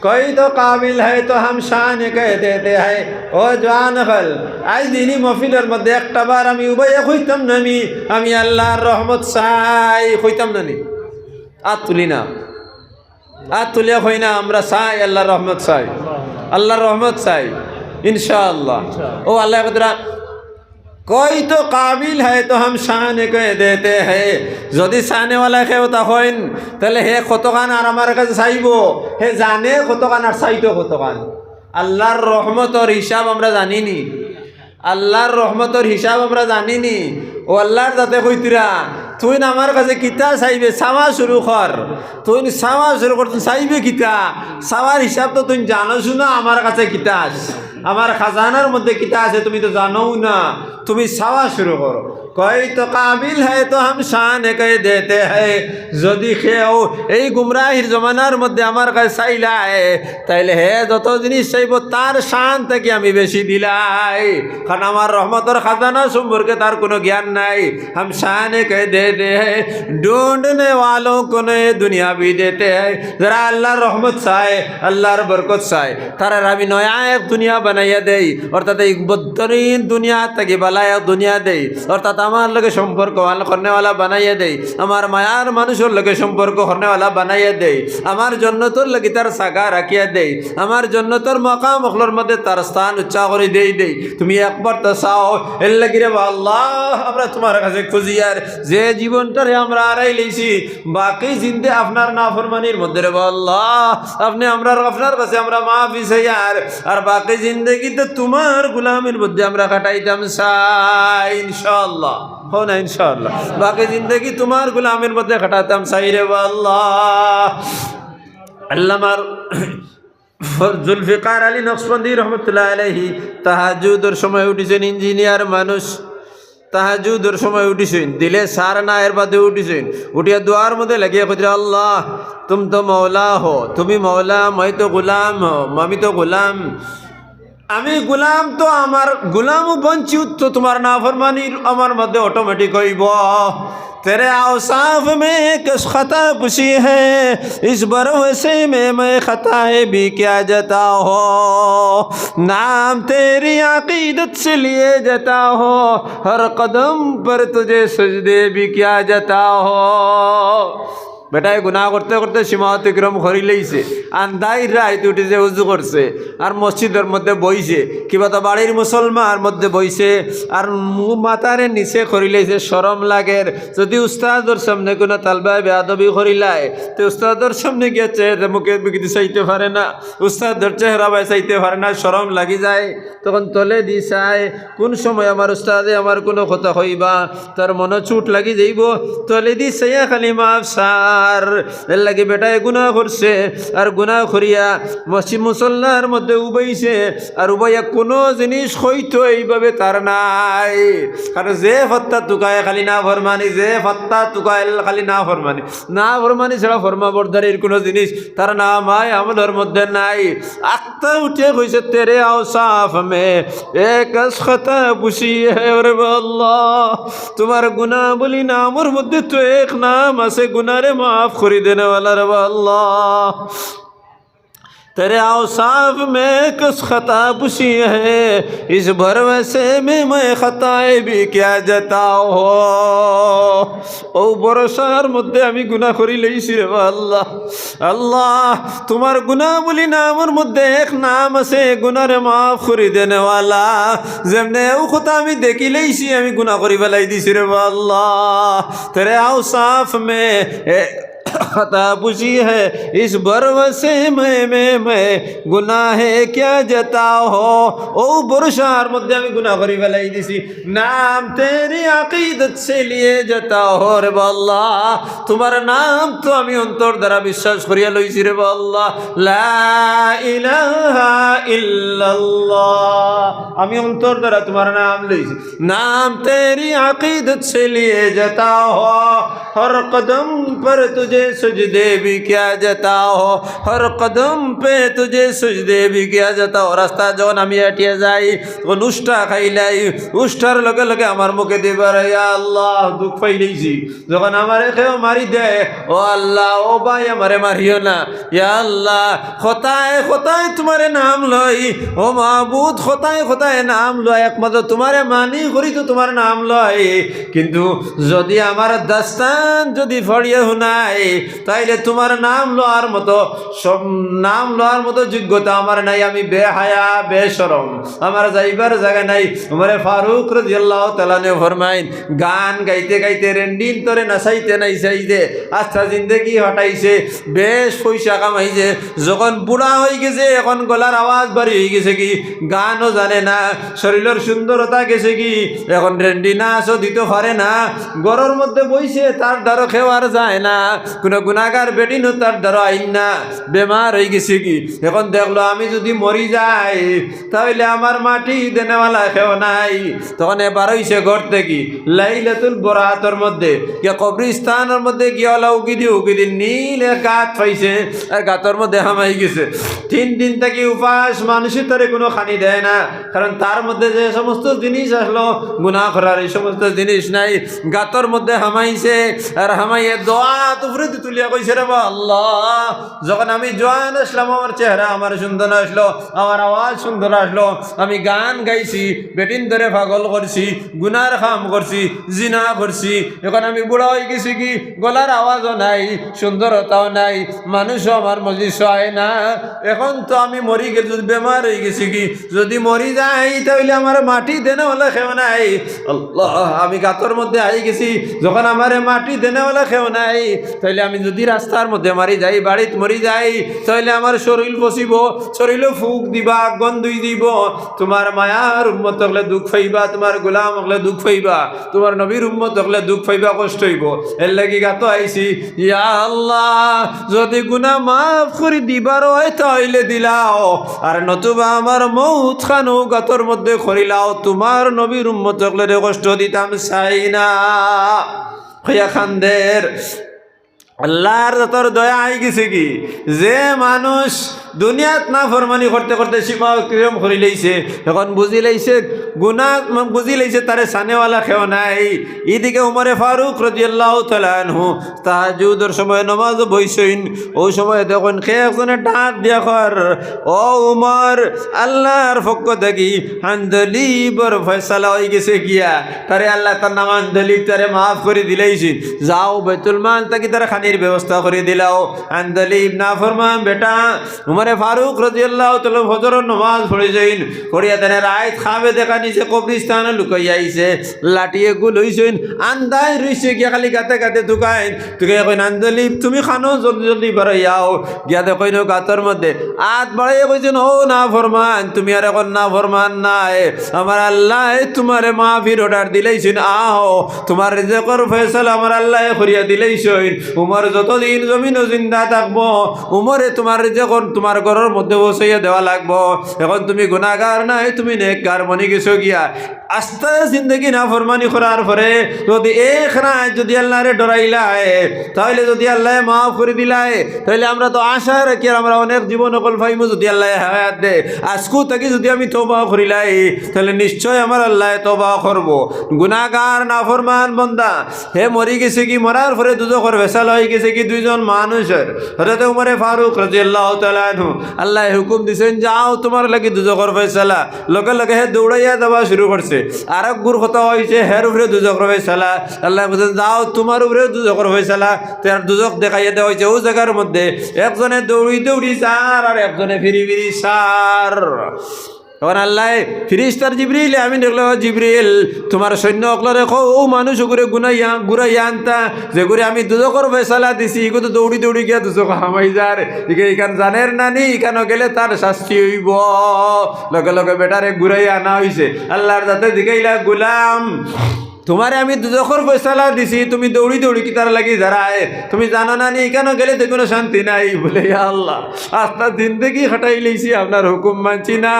कोई तो काबिल है तो हम शान कह देते हैं। ও জওয়ান হল আজ দিনই মহফিলের মধ্যে একটা বার আমি উবাইয়া কইতাম না আমি আল্লাহর রহমত চাই, কইতাম না নি আর তুলি না, আর তুলিয়া কই না আমরা চাই আল্লাহর রহমত চাই, আল্লাহর রহমত চাই इंशाअल्लाह। ओ अल्लाह बदरा कोई तो काबिल है तो हम शान कह देते हैं। যদি শানে वाला কেউ তখন তাহলে হে কতখান আর আমার কাছে চাইব, হে জানে কতখান আর চাইতো কতখান। আল্লাহর রহমতের হিসাব আমরা জানিনি, আল্লাহর রহমতের হিসাব আমরা জানিনি। ও আল্লাহর যাতে কইতিরা তুই আমার কাছে কিতা চাইবে চাওয়া শুরু কর, তুই চাওয়া শুরু কর, চাইবে কিতা চাওয়ার হিসাব তো তুই জানোস না আমার কাছে কিতা আছে, আমার খাজানার মধ্যে কিতা আছে তুমি তো জানো না, তুমি চাওয়া শুরু করো। कोई तो काबिल है तो हम शान कह देते हैं। যদি কেউ এই গুমরাহির জমানার মধ্যে আমার কাছে চাইলাই তাইলে হে যত জিনিস চাইব তার শান থেকে আমি বেশি দিলাই, কারণ আমার রহমতের খাজানা সম্পর্কে তার কোনো জ্ঞান নাই। हम शान कह देते हैं, ढूंढने वालों को नए दुनिया भी देते हैं। যারা আল্লাহর রহমত চায়, আল্লাহর বরকত চায়, তারা আমি নয়া এক দুনিয়া বানাইয়া দেই, অর্থাৎ এই বদতরিন দুনিয়া থেকে বালা এক দুনিয়া দেই, অর্থাৎ আমার লগে সম্পর্ক করনেওয়ালা বানাইয়া দেই, আমার মায়ার মানুষের লগে সম্পর্ক করনেওয়ালা বানাইয়া দেই, আমার জন্য তোর লগে তার সাগা রাখিয়া দেই, আমার জন্য তোর মকাম মখলোর মধ্যে তার স্থান উচ্চা করে দেই। তুমি একবার তো চাও এর লাগি রে আল্লাহ আমরা তোমার কাছে খুঁজি, আর যে জীবনটারে আমরা আড়াই লইছি বাকি জিন্দে আপনার নাফরমানির মধ্যে রে আল্লাহ আপনি আপনার কাছে আমরা মাফি চাই, আর বাকি জিন্দগিতে তোমার গুলামের মধ্যে আমরা কাটাইতাম চাই ইনশাআল্লাহ। हो ना इंशाअल्लाह बाकी जिंदगी तुम्हार गुलामेर मध्य खटाताम साई रे अल्लाह। আল্লামার জুলফিকার আলী নকশবন্দি রহমতুল্লাহ আলাইহি তাহাজ্জুদের সময় উঠেছেন, ইঞ্জিনিয়ার মানুষ, তাহাজ্জুদের সময় উঠিছেন, দিলে সার না এর বাদে উঠিছেন, উঠিয়া দোয়ার মধ্যে লাগিয়ে কইরা আল্লাহ তুম তো মৌলা হো, তুমি মৌলা, মই তো গুলাম হো, আমি তো গুলাম, আমি গুলাম, তো আমার গুলামও বঞ্চিত, তো তোমার নাফরমানির আমার মধ্যে অটোমেটিক হইব। तेरे औसाफ में किस खता पुशी है, इस भरोसे में मैं खताए भी क्या जता हो, नाम तेरी अकीदत से लिए जता हो, हर कदम पर तुझे सजदे भी क्या जता हो। বেটায় গুনাহ করতে করতে সীমা অতিক্রম করি লইছে, আন্দাই রাত উঠেছে, উজু করছে, আর মসজিদের মধ্যে বইছে, কিবা তো বাড়ির মুসলমান মধ্যে বইছে, আর মাথারে নিচে করি লইছে, শরম লাগে। যদি উস্তাদর সামনে কোনো তালবায় বেয়াদবি করিলায়, তো উস্তাদর সামনে গিয়েছে মুখে বিকৃতি চাইতে পারে না, উস্তাদর চেহারা বাই চাইতে পারে না, শরম লাগি যায়। তখন তলে দি চায় কোন সময় আমার উস্তাদে আমার কোনো কথা হইবা, তার মনে চুট লাগি যাইব, তলে দি চাইয়া খালি মাফ আর এর লাগে বেটায় গুনাহ করছে, আর গুনাহ করিয়া মসজিদ মুসল্লার মধ্যে উবাইছে, আর উবাইয়া কোনো জিনিস হইতো এইভাবে তার নাই। কারণ যে ফত্তা তুকায় খালি না ফরমানি, যে ফত্তা তুকায় খালি না ফরমানি, না ফরমানি ছাড়া ফরমা বরদারির কোনো জিনিস তার নাম হয় আমলের মধ্যে নাই। আত্মা উঠে কইছে তেরে আওসাফ মে এক খতা পুষি হে রে আল্লাহ, তোমার গুনাহ বলি নামের মধ্যে তো এক নাম আছে, গুনারে माफ करी देने वाला रब अल्लाह, तेरे औसाफ में किस खता पुशी है, इस भरवसे में मैं खताए भी क्या जताओ हो। ও ভরসার মধ্যে আমি গুনাহ করি লইছি রে আল্লাহ, আল্লাহ তোমার গুনাহ বলি নামের মধ্যে এক নাম আছে, গুনারে মাফ করি দেনেওয়ালা, যেমনে ও কথা আমি দেখি লইছি, আমি গুনাহ করি ফেলাই দিছি রে আল্লাহ। তেরে আওসাফ মে खता पुशी है, इस भरवसे में गुनाहे क्या जता हो। ओ बरसार मध्य আমি গুনাহ করি ফেলাই দিছি, নাম তেরি আকিদত সে লিয়ে যেতা हो রে আল্লাহ, তোমার নাম তো আমি অন্তর দ্বারা বিশ্বাস করিয়া লইছি রে আল্লাহ। লা ইলাহা ইল্লাল্লাহ, আমি অন্তর দ্বারা তোমার নাম লইছি, নাম তেরি আকিদত সে লিয়ে যেতা हो, हर कदम पर तुझे सजदे भी क्या जता हो, हर कदम पे तुझे सजदे भी क्या जता हो। रास्ता যখন আমি এটিয়ে যাই তখন উষ্টা খাইলাই, উষ্টার লগে লগে আমার মুখে দিবার ইয়া আল্লাহ দুঃখ পাইলেইছি, যখন আমারে কেউ মারি দেয় ও আল্লাহ ও ভাই আমারে মারিও না, ইয়া আল্লাহ খতায় খতায় তোমারে নাম লই, ও মাহবুদ খতায় খতায় নাম লয়, একমাত্র তোমারে মানি করি তো তোমার নাম লয়, কিন্তু যদি আমার দাস্তান যদি ফড়িয়ে শুনাই তাইলে তোমার নাম লওয়ার মতো সব নাম লওয়ার মতো যোগ্যতা আমার নাই, আমি বেহায়া বেশরম, আমার যাইবার জায়গা নাই। উমরে ফারুক রাদিয়াল্লাহু তাআলা নে ফরমাইন, গান গাইতে গাইতে রেন্ডিন তোরে নাচাইতে নাইচাইতে আস্থা জিন্দেগি হটাইছে, বেশ পয়সা কামাইছে, যখন বুড়া হয়ে গেছে এখন গলার আওয়াজ বাড়ি হয়ে গেছে কি, গানও জানে না, শরীরের সুন্দরতা গেছে কি, এখন রেন্ডি নাচও দিতে পারে না, ঘরের মধ্যে বইছে তার দ্বারা খেওয়ার যায় না, কোনো গুনাহগার বেটিনও তার দ্বারা আইন না, বেমার হয়ে গেছে কি। এখন দেখলো আমি যদি মরি যাই তাহলে আমার মাটি দেনেওয়ালা কেউ নাই, তখন এবার হইছে ঘর থেকে লাইলাতুল বরাতের মধ্যে গিয়া কবরস্থানের মধ্যে গিয়া উকি দি নীল গাত পাইছে, আর গাতর মধ্যে হামাই গেছে। 3 দিন থেকে উপাস, মানুষের তারে কোনো খানি দেয় না, কারণ তার মধ্যে যে সমস্ত জিনিস আসলো গুনাহ করার এই সমস্ত জিনিস নাই, গাতর মধ্যে হামাইছে, আর হামাইয়ে দোয়া তুফরে তুলিয়া কইছে রে আল্লাহ, যখন আমি জোয়ান আসলাম আমার চেহারা আমার সুন্দর আসলো, আমার আওয়াজ সুন্দর আসলো, আমি গান গাইছি, বেটিন ধরে পাগল করছি, গুনার কাম করছি, জিনা করছি, এখন আমি বুড়া হয়ে গেছি কি, গলার আওয়াজও নাই, সুন্দরতাও নাই, মানুষও আমার মজলিস হয় না, এখন তো আমি মরি গেছি, যদি বেমার হয়ে গেছি কি, যদি মরি যাই তাহলে আমার মাটি দেনেওয়ালা কেউ নাই। আল্লাহ আমি গাতর মধ্যে আই গেছি, যখন আমার মাটি দেনেওয়ালা কেউ নাই তাহলে আমি যদি রাস্তার মধ্যে মারি যাই বাড়িত মরি যাই তাহলে আমার শরীর পচিব শরীরও ফুক দিবা গন্ধই দিব তোমার মায়ার উম্মত হলে দুঃখ পাইবা তোমার গোলাম হলে দুঃখ পাইবা তোমার নবীর উম্মত হলে দুঃখ পাইবা কষ্ট হইব এর লাগি গাত আইছি ইয়া আল্লাহ যদি গুনাহ মাফ করে দিবার হয় তাইলে দিলাও আর নতুবা আমার মৌত খানো গাতর মধ্যে করিলাও তোমার নবীর উম্মত হলে কষ্ট দিতাম চাই না হইয়া খানদের আল্লাহর তোর দয়া আই গেছে কি যে মানুষ দুনিয়াত না ফরমানি করতে করতে সীমা অতিক্রম করে লইছে এখন বুঝি লাইছে গুনাহ বুঝি লাইছে তারে সানেওয়ালা খেও নাই এদিকে উমরে ফারুক রাদিয়াল্লাহু তাআলা আনহু তাহাজ্জুদের সময় নামাজ বইছেন ওই সময় দেখুন কে একজনে ডাক দিয়া কর ও উমর আল্লাহর পক্ষ থেকে হানদলিবর ফয়সালা হয়ে গেছে গিয়া তারে আল্লাহ তার নাম হানদলিব তারে মাফ করে দিলাইছে যাও বাইতুল মাল থেকে তারা খানির ব্যবস্থা করে দিলাও হানদলিব না ফরমান বেটা উমরে ফারুক রাদিয়াল্লাহু তাআলা ফজরের নামাজ পড়ে যাইন পড়িয়া তারে রাত খাবে দেখা নিছে কবরস্থানে লুকাইয়া আইছে লাঠিয়ে গুল হইছেন আন্দাই রইছে গিয়া খালি গাতে গাতে দুকাইন তুকে কই হানদলিব তুমি খানো জলদি জলদি বাড়াইয়াও গিয়া দেখইনো গাতর মধ্যে আত বাড়াইয়া কইছেন ও না ফরমান তুমি আর এখন না ফরমান নাই আমার আল্লাহ তোমারে মাফির অর্ডার দিলাইছেন আও তোমার রিজকের ফয়সালা আমার আল্লাহ করিয়া দিলাইছেন উমর যতদিন জমিন জিন্দা থাকবো উমরে তোমার রিজক তোমার ঘরের মধ্যে বসাইয়া দেওয়া লাগবো এখন তুমি গুনাহগার নাই তুমি নেককার বনি গেছো গিয়া আস্তে জিন্দগি না ফরমানি করার পরে যদি এক রাত যদি আল্লাহরে ডরাইলায় তাহলে যদি আল্লাহ মাফ করে দিলায় তাহলে আমরা তো আশা রাখি আমরা অনেক জীবন অকল পাইমু যদি আল্লাহ হায়াত দে আজকু থাকি যদি আমি তওবা করিলাই তাহলে নিশ্চয় আমার আল্লাহ তওবা করব গুনাহগার নাফরমান বান্দা হে মরি গেছে কি মরার পরে দুজখের ফয়সালা হয়ে গেছে কি দুইজন মানুষের হযরত উমর ফারুক রাদিয়াল্লাহু তাআলা আনহু আল্লাহ হুকুম দিছেন যাও তোমার লাগি দুজখের ফয়সালা লগে লগে হে দৌড়াইয়া যাওয়া শুরু করছে আর এক গুর কথা হয়েছে হের উপরে দুজখের ফয়সালা আল্লাহ বলেন যাও তোমার উপরে দুজখের ফয়সালা তার দুজখ দেখাইয়া দেওয়া হয়েছে ওই জায়গার মধ্যে একজনে দৌড়ি দৌড়ি সার আর একজনে ফিরি ফিরি সার তখন আল্লাহ ফিরিস্তার জিবরিল আমি দেখলো জিবরিল তোমার সৈন্য অকলরে কো ও মানুষ করে ঘুরাইয়া আনতা যে করে আমি দুজখের ফয়সালা দিছি এগুলো তো দৌড়ি দৌড়ি গিয়া দুজখ হামাই যার এখান জানের নানি এখানে গেলে তার শাস্তি হইব লগে লগে বেটারে ঘুরাইয়া আনা হয়েছে আল্লাহর যাতে দিকেইলা গুলাম তোমারে আমি দুজখের ফয়সালা দিছি তুমি দৌড়ি দৌড়ি কি তার লাগি যারায় তুমি জানো না নি কেন গেলে তো কোনো শান্তি নাই বলে আল্লাহ আস্তা জিন্দগি খাটাই লইছি আপনার হুকুম মানছি না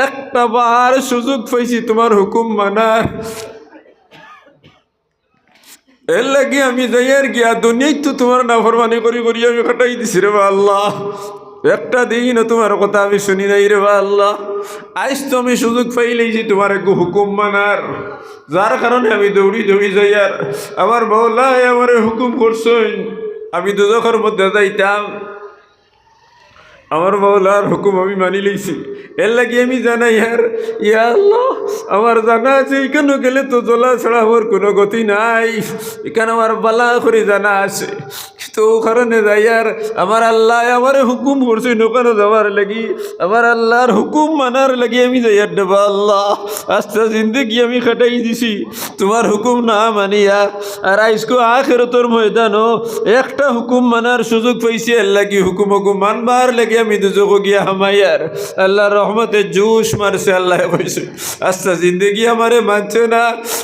একটা বার সুযোগ পাইছি তোমার হুকুম মানার এর লাগি আমি যাইয়ার গিয়া দুনিয়ায় তো তোমার নাফরমানি করি করি আমি খাটাই দিছি রে আল্লাহ একটা দিন তোমার কথা আমি শুনি নাই রে আল্লাহ আজ তো আমি সুযোগ পাইলেইছি তোমার এক হুকুম মানার যার কারণে আমি দৌড়ি দৌড়ি যাই আর আমার মওলাই আমার হুকুম করছেন আমি দুজখের মধ্যে যাইতাম আমার মওলার হুকুম আমি মানি লইছি এর লাগি আমি জানাই আর ইয়া আল্লাহ আমার জানা আছে এখানে গেলে তো জ্বলা ছাড়া আমার কোনো গতি নাই এখানে আমার বালা করে জানা আছে তো কারণে যাই আর আমার আল্লাহ আমার হুকুম করছে ওখানে যাওয়ার লাগি আমার আল্লাহর হুকুম মানার লাগি আমি যাই আর দেবা আল্লাহ আস্তে জিন্দগি আমি খাটাই দিছি তোমার হুকুম না মানিয়া আর আজকে আখিরাতের ময়দানও একটা হুকুম মানার সুযোগ পাইছি এর লাগি হুকুম মানবার লাগি আমি দুজখ গিয়া হামাইয়ার আল্লাহর রহমতে জুস মারছে আল্লাহ কইছে আস্তে জিন্দগি আমারে মানছে না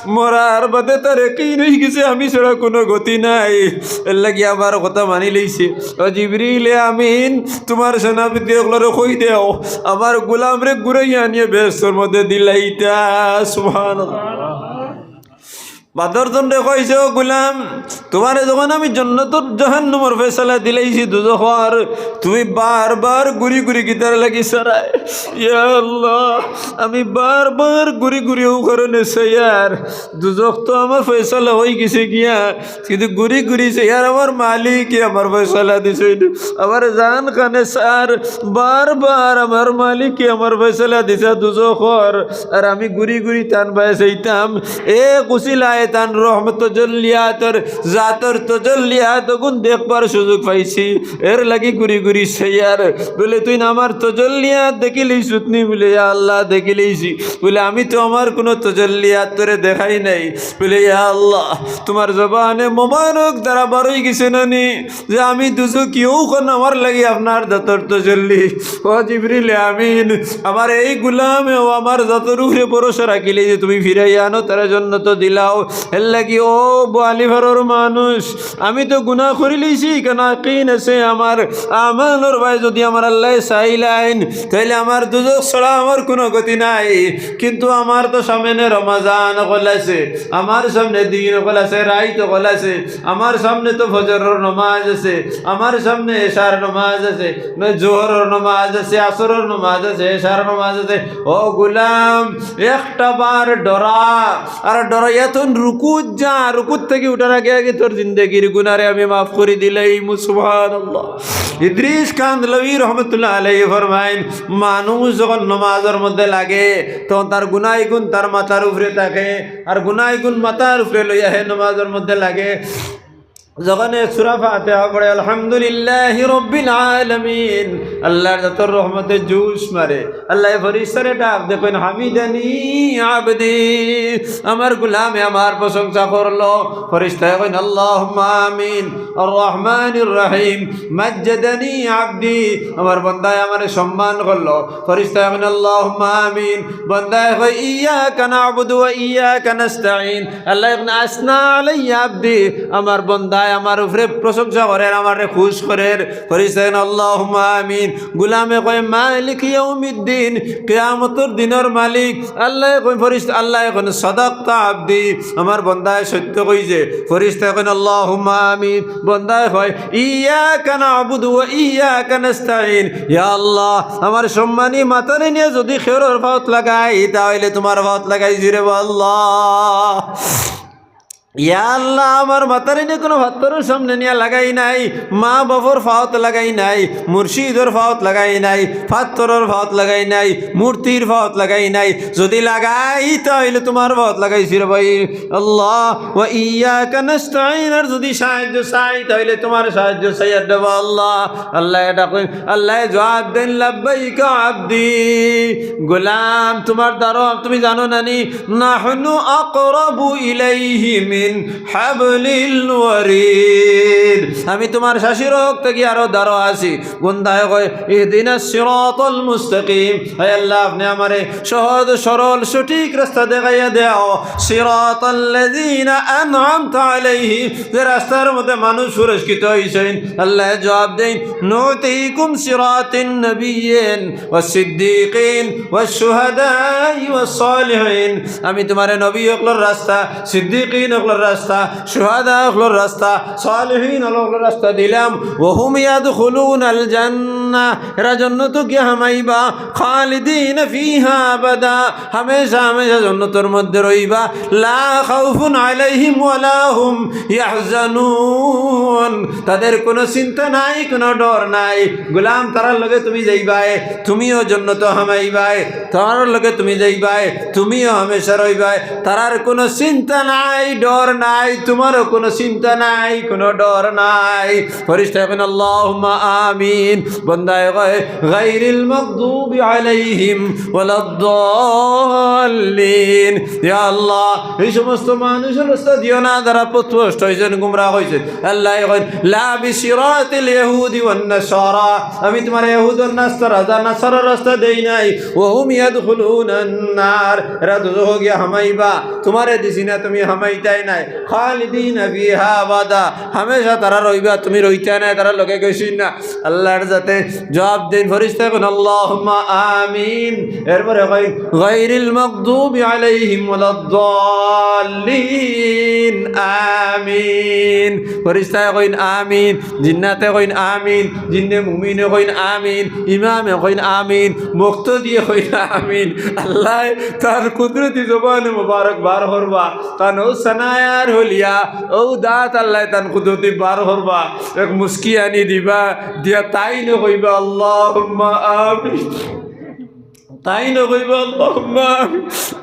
মরার বাদে তার একই রয়ে গেছে আমি ছাড়া কোনো গতি নাই এর লাগি আমার কথা মানি লইছে ও জিবরিল আমিন তোমার সেনাপতি ওগুলো কই দেও আমার গোলাম রে ঘুরাইয়া নিয়ে বেস্তর মধ্যে দিলাইতা সুবহানাল্লাহ বাদর জন্ডে কইছে ও গুলাম তোমারে যখন আমি জান্নাতুর জাহান্নামের ফয়সালা দিলাইছি দুজখর তুমি বারবার ঘুরি ঘুরি গিটার লাগি সরায় ইয়া আল্লাহ আমি বারবার ঘুরি ঘুরি ও কারণে সয়ার দুজখ তো আমার ফয়সালা হয়ে গেছে গিয়া কিন্তু ঘুরি ঘুরি সয়ার আমার মালিক আমার ফয়সালা দিছে আমার জান খানে স্যার বারবার আমার মালিক আমার ফয়সালা দিছে দুজখর আর আমি ঘুরি ঘুরি টান পায় সেইতাম এ কুশিলায় তান রহমত তজল্লিয়াতর জাতর তজল্লিয়াত গুণ দেখবার সুযোগ পাইছি এর লাগি ঘুরি ঘুরি সেইয়ার বলে তুই না আমার তজল্লিয়াত দেখিলেই সুতনি বলে ইয়া আল্লাহ দেখিলেইছি বলে আমি তো আমার কোনো তজল্লিয়াত তোরে দেখাই নাই বলে ইয়া আল্লাহ তোমার জবানে মোবারক দ্বারা বারোই গেছে নানি যে আমি দুজো কেউ কোন আমার লাগি আপনার দাতর তজল্লি ও জিবরিল আমিন আমার এই গুলামে ও আমার দাতর উপরে ভরসা রাখিলে যে তুমি ফিরাই আনো তার জন্য তো দিলাও এর লাগি ও বোয়ালিভারর মানুষ আমি তো গুনাহ করি লইছি কেন কিন আছে আমার আমানোর ভাই যদি আমার আল্লাহ চাইলাইন তাইলে আমার দুজক ছড়া আমার কোনো গতি নাই কিন্তু আমার তো সামনে রমাজান কলাছে আমার সামনে দিন কলাছে রাইত কলাছে আমার সামনে তো ফজরের নামাজ আছে আমার সামনে এশার নামাজ আছে না জোহরের নামাজ আছে আসরের নামাজ আছে এশার নামাজ আছে ও গুলাম একটা বার ডরা আর ডরা এতন রুকুত যা রুকুত থেকে উঠার আগে আগে তোর জিন্দগির গুনারে আমি মাফ করে দিলাই সুবহানাল্লাহ ইদ্রিস কান্দলভী রহমতুল্লাহ আলাইহি ফরমাইন মানুষ যখন নামাজের মধ্যে লাগে তখন তার গুনাহ গুণ তার মাথার উপরে থাকে আর গুনাহ গুণ মাথার উপরে লইয়া হে নামাজের মধ্যে লাগে যখন সূরা ফাতিহা পড়ে আলহামদুলিল্লাহি রাব্বিল আলামিন আল্লাহর যত রহমতে জুস মারে আল্লাহ ফেরেশতারে ডাক দেখেন হামিদানি আবদি আমার গোলামে আমার প্রশংসা করলো ফেরেশতায় কইন আল্লাহুম্মা আমিন আর রহমানির রহিম মাজ্জাদানি আবদি আমার বান্দায় আমারে সম্মান করলো ফেরেশতায় কইন আল্লাহুম্মা আমিন বান্দায় কই ইয়াকা না'বুদু ওয়া ইয়াকা নাস্তাঈন আল্লাহ ইবনে আসনা আলাইয়া আবদি আমার বান্দায় আমার উপরে প্রশংসা করেন আমারে খুশ করেন ফরিস্তান আল্লাহুম্মা আমিন গোলামে কয় মালিক ইয়াউমিদ্দিন কিয়ামতের দিনের মালিক আল্লাহ কয় ফরিস্তা আল্লাহ কয় সাদাকতা আবদি আমার বান্দায় সত্য কইছে ফরিস্তা কয় আল্লাহুম্মা আমিন বান্দায় কয় ইয়াকা না'বুদু ওয়া ইয়াকা নাস্তাঈন ইয়া আল্লাহ আমার সম্মানী মাতারে নিয়ে যদি খেরর ফাওত লাগাই তাহলে তোমার ফাওত লাগাই জিরে আল্লাহ ইয়া আল্লাহ আমার মাতারি নিয়ে কোনো ভাত্তরের সামনে নিয়ে লাগাই নাই মা বাবর ফাওত লাগাই নাই মুর্শিদর ফাওত লাগাই নাই ফাত্তরের ফাওত লাগাই নাই মূর্তির ফাওত লাগাই নাই যদি লাগাই তাহলে তোমার ফাওত লাগাইছি রে ভাই আল্লাহ ওয়া ইয়াকা নাস্তাঈন আর যদি সাহায্য চাই তাহলে তোমার সাহায্য চাই দেব আল্লাহ আল্লাহ এটা কই আল্লাহ জবাব দেন লাব্বাইকা আবদি গোলাম তোমার দ্বারা তুমি জানো নানি নাহনু আকরাবু ইলাইহি মিন হাবলিল ওয়ারিদ আমি তোমার শাশিরক থেকে আরো দাঁড়ো আছি গুন্দায় কয় ইহদিনাস সিরাতাল মুস্তাকিম হে আল্লাহ আপনি আমারে সহজ সরল সঠিক রাস্তা দেখাইয়া দাও সিরাতাল্লাযিনা আন'আমতা আলাইহিম যে রাস্তার মধ্যে মানুষ পুরস্কৃত হইছেন আল্লাহ জবাব দেন নুতিকুম সিরাতিন নবিয়্যিন ওয়াস সিদ্দিকিন ওয়াস শুহাদাই ওয়াস সালিহিন আমি তোমারে নবী হকলর রাস্তা সিদ্দিকিন হকলর রাস্তা শুহাদা হকলর রাস্তা সালিহিন হকলর রাস্তা দিলাম ওহুম ইয়াদখুলুনাল জান্নাহ এরা জান্নাতে গিয়ে হামাইবা খালিদিন ফিহা আবাদা হামেশা হামেশা জান্নাতের মধ্যে রইবা লা খাউফুন আলাইহিম ওয়ালা হুম ইয়াহজানুন তাদের কোনো চিন্তা নাই কোনো ডর নাই গোলাম তারার লগে তুমি যাইবাই তুমিও জান্নাতে হামাইবাই তারার লগে তুমি যাইবাই তুমিও হামেশা রইবাই তারার কোনো চিন্তা নাই ডর নাই তোমারও কোনো চিন্তা নাই কোনো ডর নাই ফেরেশতা বলেন আল্লাহুম্মা আমিন বান্দায়ে কয় গায়রিল মাগদুবি আলাইহিম ওয়ালাদ-দাল্লিন ইয়া আল্লাহ এই সমস্ত মানুষের রাস্তা দিও না যারা পথভ্রষ্ট হয়েছেন গুমরাহ হয়েছেন আল্লাহ কয় লা বিসিরাতিল ইহুদি ওয়ান নাসারা আমি তোমার ইহুদ আর নাসারা রাস্তা দেই নাই ওহুম ইয়াদখুলুনান নার এরা দুজখ গিয়া হামাইবা তোমারে দিছি না তুমি হামাইতাই নাই খালিদিনা ফিহা আবাদা হামেশা তারা রইবা তুমি রইতা না তারা লগে গেছিস না আল্লাহর যাতে জবাব দেন ফেরেশতা কোন আল্লাহুম্মা আমিন এরপরে কই গায়রিল মাগদুবি আলাইহিম ওয়ালাদ-দাল্লিন আমিন ফেরেশতা কইন আমিন জিন্নাতে কইন আমিন জিন্নে মুমিনে কইন আমিন ইমামে কইন আমিন মুক্তদি কইন আমিন আল্লাহ তার কুদরতি জবানে মুবারক বার করবা তানো সানায়ার হলিয়া ও দাঁত আল্লাহ তান কুদরতি বার করবা এক মুস্কি আনি দিবা দিয়া তাই নে কইবা আল্লাহুম্মা আমিন তাই নকইব আল্লাহুম্মা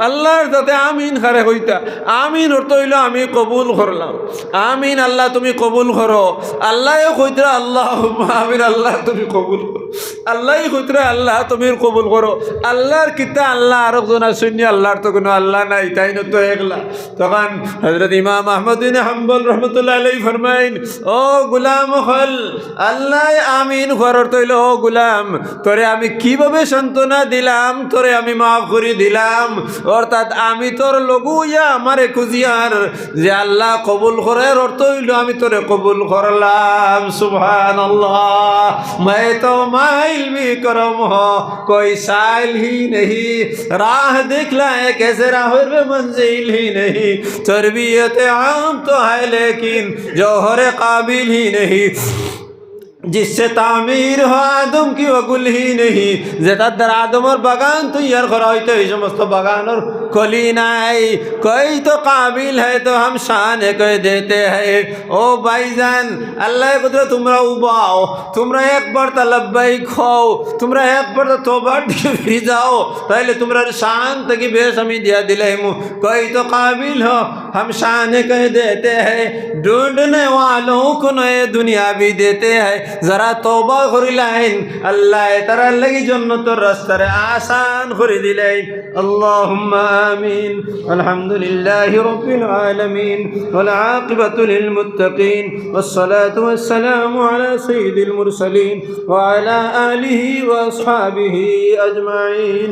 আল্লাহর যাতে আমিন খারে কইতা আমিন অর্থ হইল আমি কবুল করলাম আমিন আল্লাহ তুমি কবুল করো আল্লাহ কইতরা আল্লাহুম্মা আমিন আল্লাহ তুমি কবুল করো আল্লাহ কইতরা আল্লাহ তুমি কবুল করো আল্লাহর কিতা আল্লাহ আর একজন শুনি আল্লাহর তো কোনো আল্লাহ নাই তাই না তো একলা তখন হযরত ইমাম আহমদ বিন হাম্বল রাহমাতুল্লাহ আলাইহি ফরমাইন ও গোলাম হল আল্লাহ আমিন করার তো হইল ও গোলাম তোরে আমি কিভাবে সান্ত্বনা দিলাম তোরে আমি মাফ করে দিলাম অর্থাৎ আমি তোর লগু ইয়া আমারে খুঁজিয়ার যে আল্লাহ কবুল করার অর্থ হইল আমি তোরে কবুল করলাম সুবহানাল্লাহ मैं तो माइल भी करम हो कोई साइल ही नहीं राह दिखलाए कैसे राह में मंजिल ही नहीं तरबियत आम तो है लेकिन जौहर काबिल ही नहीं जिससे तामीर हो आदम की वकुल ही नहीं जेता दर आदम और बागान तो यार खराई तो ये समस्त बागान और कली नाई कोई तो काबिल है तो हम शान कह देते हैं ओ भाईजान अल्लाह कुदरत तुमरा उबाओ तुमरा एक बार तलब्बाई खाओ तुमरा एक बार तौबा भी जाओ पहले तुमरा शान तक बेसमी दिया दिले कोई तो काबिल हो हम शान कह देते हैं ढूंढने वालों को नए दुनिया भी देते हैं जरा तौबा करिलाइन अल्लाह तारा लगी जन्नतर रास्तार आसान করে দিলেন আল্লাহুম্মা আমিন আলহামদুলিল্লাহি রাব্বিল আলামিন ওয়াল আকিবাতু লিল মুত্তাকিন ওয়াস সালাতু ওয়াস সালামু আলা সাইয়্যিদিল মুরসালিন ওয়া আলা আলিহি ওয়া আসহাবিহি আজমাইন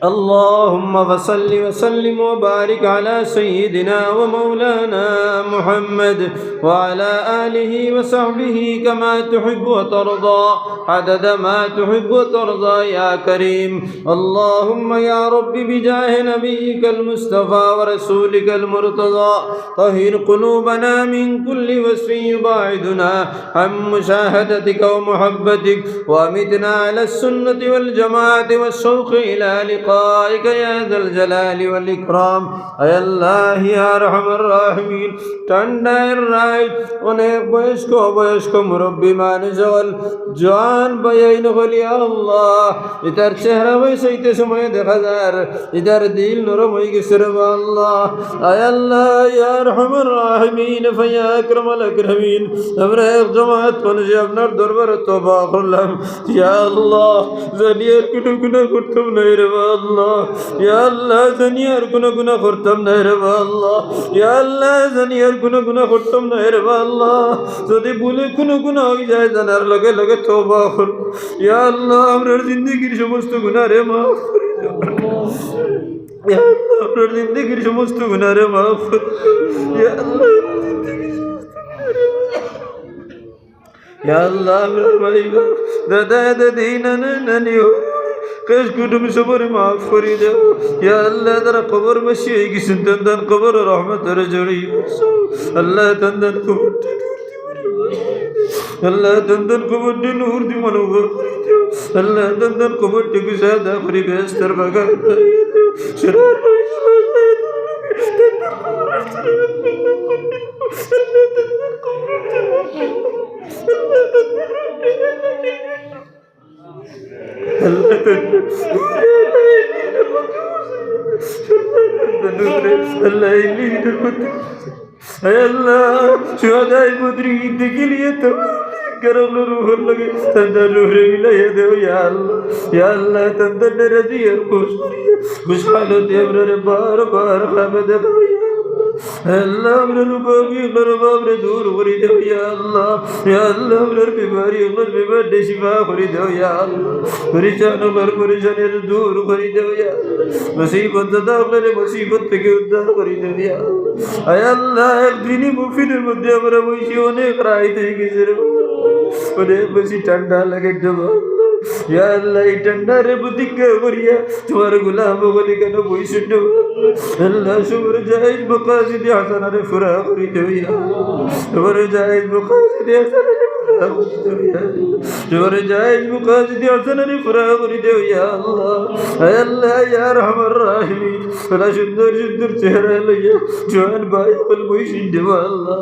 اللهم صل وسلم وبارك على سيدنا ومولانا محمد وعلى آله وصحبه كما تحب وترضى عدد ما تحب وترضى يا كريم اللهم يا رب بجاه نبيك المصطفى ورسولك المرتضى طهر قلوبنا من كل وصف يباعدنا عن مشاهدتك ومحبتك وامتنا على السنة والجماعة والشوق إلى لقائك يا ذا الجلال والإكرام أي الله يا أرحم الراحمين ঠান্ডার রাত অনেক বয়স্ক মুরব্বী মানুষ হল জোয়ান বয়াইন হলি আল্লাহ ইতার চেহারা বয়সাইতে সময় দেখা যার ইতার দিল নরম হয়ে গেছে রে আল্লাহ আয় আল্লাহ ইয়া আরহামার রাহিমিন ফায়া আকরামাল আকরামিন আমরা এক জামাত মানুষ আপনার দরবারে তওবা করলাম ইয়া আল্লাহ জানিয়ার কোনো গুনাহ করতাম না রে আল্লাহ ইয়া আল্লাহ জানিয়ার কোনো গুনাহ করতাম না রে আল্লাহ ইয়া আল্লাহ জানিয়ার কোনো গুনাহ করতাম না রে আল্লাহ যদি ভুলে কোনো গুনাহ হয়ে যায় জানার লগে লগে তওবা কর ইয়া আল্লাহ আমরার জিন্দেগীর সমস্ত গুনাহ রে মাফ করে দাও ইয়া আল্লাহ আমরার জিন্দেগীর সমস্ত গুনাহ রে মাফ কর ইয়া আল্লাহ ইয়া আল্লাহ আমরার ভাই দাদা দাদি নানা নানি কেশ কুটুম সবরে মাফ করে দাও ইয়া আল্লাহ তারা কবর বসি হয়ে গেছেন তান কবর রহমতের জড়িয়ে আল্লাহ তান কবর আল্লাহ তান কবর নূর দি মনোবর করে দাও আল্লাহ তান কবর টিকে সাদা করে বেস্তর বাগান শরার अल्लाह शुहदाए बदरीन के लिए तो करम रूह लगे तंदर रूह मिलाया दे या अल्लाह तंदर रजी और खुश हालत अमर बार बार खामद अल्लाह अमर रुबाबी अमर बाबरे दूर करी दे या अल्लाह अमर बीमारी शिफा करी दे या अल्लाह परेशान दूर करी दे या मुसीबत दादा अमर मुसीबत থেকে উদ্ধার করি দে या আল্লাহ একদিনই মুফিনের মধ্যে আমরা বসে অনেক রাত হয়ে গেছে রে অনেক বেশি ঠান্ডা লাগে দেবো ইয়া আল্লাহ এই ঠান্ডার প্রতিজ্ঞা করিয়া তোমার গোলাম বলি কেন বসে দেবো আল্লাহ সবর জায়েজ মাকাসিদ হাসানারে ফুরা করি দেও ইয়া সবর জায়েজ মাকাসিদ হাসানারে ফুরা করে দেও ইয়া আল্লাহ জোরে যায় মুকাসিদি হাসানানি ফুরা করে দেও ইয়া আল্লাহ হে আল্লাহ ইয়া রহমান রাহিম বড় সুন্দর সুন্দর চেহারা লইয়া জোয়ান ভাই বল বইসিন দেব আল্লাহ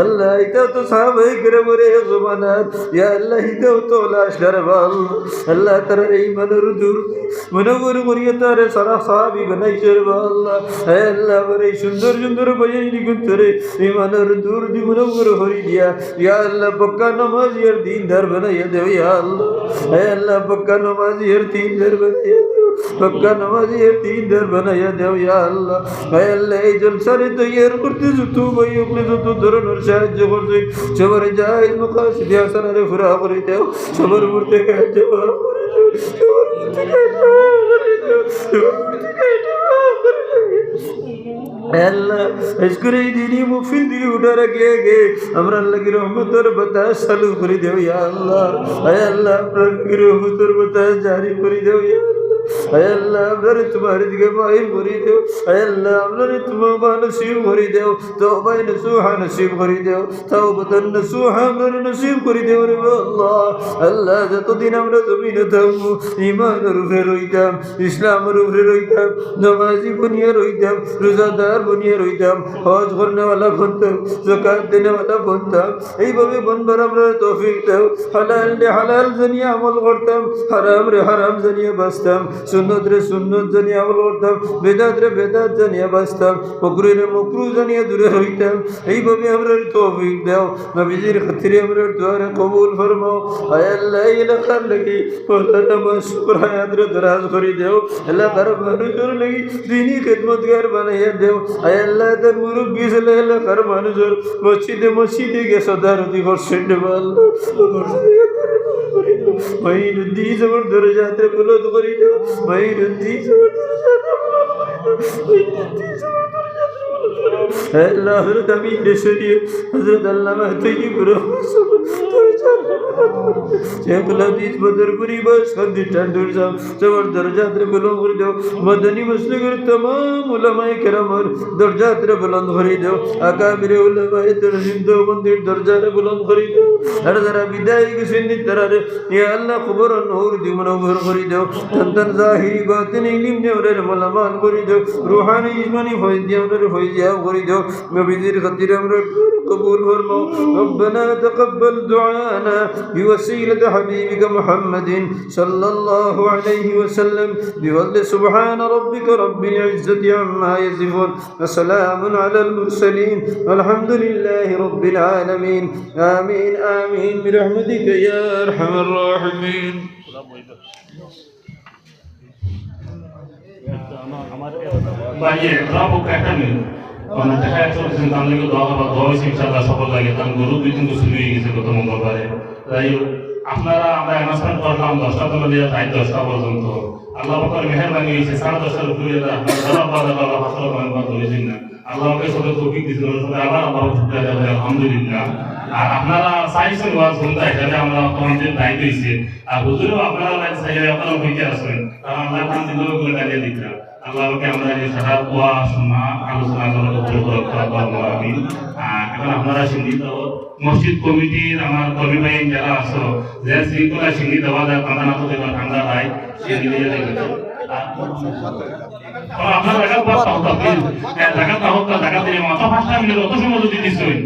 আল্লাহ এটা তো সাহাবায়ে কেরামের জমানাত ইয়া আল্লাহ এটাও তো লাশ দরবাল আল্লাহ তারা এই মনের দূর মনোবর করিয়া তারে সারা সাহাবি বানাইছে রে আল্লাহ হে আল্লাহ বড় সুন্দর সুন্দর বইয়ে নিগুন তোরে এই মনের দূর দি মনোবর হরি দিয়া ইয়া আল্লাহ পক্কা নামাজির দিনদার বানাইয়া দেও ইয়া আল্লাহ হে আল্লাহ পক্কা নামাজির দিনদার বানাইয়া দেও পক্কা নামাজির দিনদার বানাইয়া দেও ইয়া আল্লাহ হে আল্লাহ এই জলসারে তৈয়ার করতে যত ভাই ওগুলো যত ধরনের সাহায্য করছে সবার যায় মুকাসিদ হাসানারে ফুরা করে দেও সবার মূর্তে কাজ করে দেও সবার মূর্তে কাজ করে দেও সবার মূর্তে কাজ করে দেও আল্লাহ আজকের এই দিনই মুফিল দিয়ে উঠার আগে আগে আমরা আল্লাহকে রহমতের বাতাস চালু করে দেও ইয়া আল্লাহ হে আল্লাহ আপনার রহমতের বাতাস জারি করে দেও ইয়া আল্লাহ হে আল্লাহ আপনারে তোমার দিকে মাইল করে দেও হে আল্লাহ আপনারে তোমার নসিব করে দেও তওবা নসুহা নসিব করে দেও তাওবাতান নসুহা আপনারে নসিব করে দেও রে আল্লাহ আল্লাহ যতদিন আমরা জমিনে থাকবো ঈমানের উপরে রইতাম ইসলামের উপরে রইতাম নামাজি বনিয়া রইতাম রোজাদার বনিয়া রইতাম হজ করনেওয়ালা বনতাম যাকাত দেনেওয়ালা বনতাম এইভাবে বনবার আমরা তৌফিক দাও হালাল রে হালাল জানিয়ে আমল করতাম হারাম রে হারাম জানিয়ে বাঁচতাম সুন্নত রে সুন্নত জানিয়ে আমল করতাম বেদাত রে বেদাত জানিয়ে বাঁচতাম মকরু রে মকরু জানিয়ে দূরে রইতাম এইভাবে আমরা তৌফিক দাও নবীজির খাতিরে আমরা দোয়া কবুল ফরমাও আয় আল্লাহ এলাকার লাগি ওলা শুকর হায়াত রে দরাজ করে দেও এলাকার মানুষের লাগি দিনী খেদমতগার বানাইয়া দেও আয় আল্লাহ তার মুরব্বী ছেলে এলাকার মানুষের মসজিদে গে সদারতি করছেন দেব আল্লাহ মাইনুদ্দিন সবর দরজাতে বুলন্দ করে দেও মাইনুদ্দিন সবর দরজাতে মাইনুদ্দিন সবর দরজাতে আল্লাহ হযরত আমিন দেশরি হযরত আল্লামা তৈয়ব রহমান সবর দরজাতে শেখুল হাদিস বদরপুরি বাস খন্দি টান্ডুর সাহেব সবর দরজাতে বুলন্দ করে দেও মদনী মুসলিমের तमाम উলামায়ে কেরামের দরজাতে বুলন্দ করে দেও আকাবির উলামায়ে তরজিম দেওবন্দির দরজাতে বুলন্দ করে দেও আর যারা বিদায় গেছেন তারারে ইয়া আল্লাহ কবর নূর দি মুনওয়র করে দেও তন জাহিরি বাতিন ইলম নেওরের মালামাল করে দেও রূহানি ইমানি ফয়জ দিওরের ফয়জিয়া করে দেও নবীজির খাতিরে আমরা কবুল ফরমাও ربنا تقبل دعانا بوسيلة حبيبك محمد صلى الله عليه وسلم بفضل سبحان ربك رب العزة عما يصفون وسلام على المرسلين والحمد لله رب العالمين آمين آمين برحمتك يا أرحم الراحمين বাইরে রাবো কাটানি আমরা দেখা যাচ্ছে তার লাগে দোয়া করা দোয়া হয়েছে ইনশাআল্লাহ সফল লাগে তার গরু দুই দিন তো শুরু হয়ে গেছে গত মঙ্গলবারে তাই আপনারা আমরা অ্যানাউন্সমেন্ট করলাম 10টা থেকে নিয়ে 10টা পর্যন্ত আল্লাহ পাকের মেহেরবানি হয়েছে 10:30 উপরে আপনারা যারা বাবা হাসল করেন বা ধরেছেন না আল্লাহকে সবে তৌফিক দিয়েছেন সবে আবার আল্লাহ শুকরিয়া জানাই আলহামদুলিল্লাহ আর আপনারা চাইছেন ওয়াজ শুনতে এখানে আমরা তোমাদের দায়িত্ব হয়েছে আর হুজুরও আপনারা চাইলে আপনারা হইতে আসবেন কারণ আমরা কান দিলেও করে দাঁড়িয়ে দিচ্ছিলাম আল্লাহকে আমরা যে সারা কোয়া শোনা আলোচনা করা আমিন এখন আপনারা চিন্তিত মসজিদ কমিটির আমার কর্মী ভাই যারা আছো যে শৃঙ্খলা সিন্ধি দেওয়া যায় কাঁদা না তো ঠান্ডা হয় সে দিলে আপনার জায়গা জায়গা দিয়ে মাথা ফাঁসটা মিলে অত সময় যদি দিচ্ছেন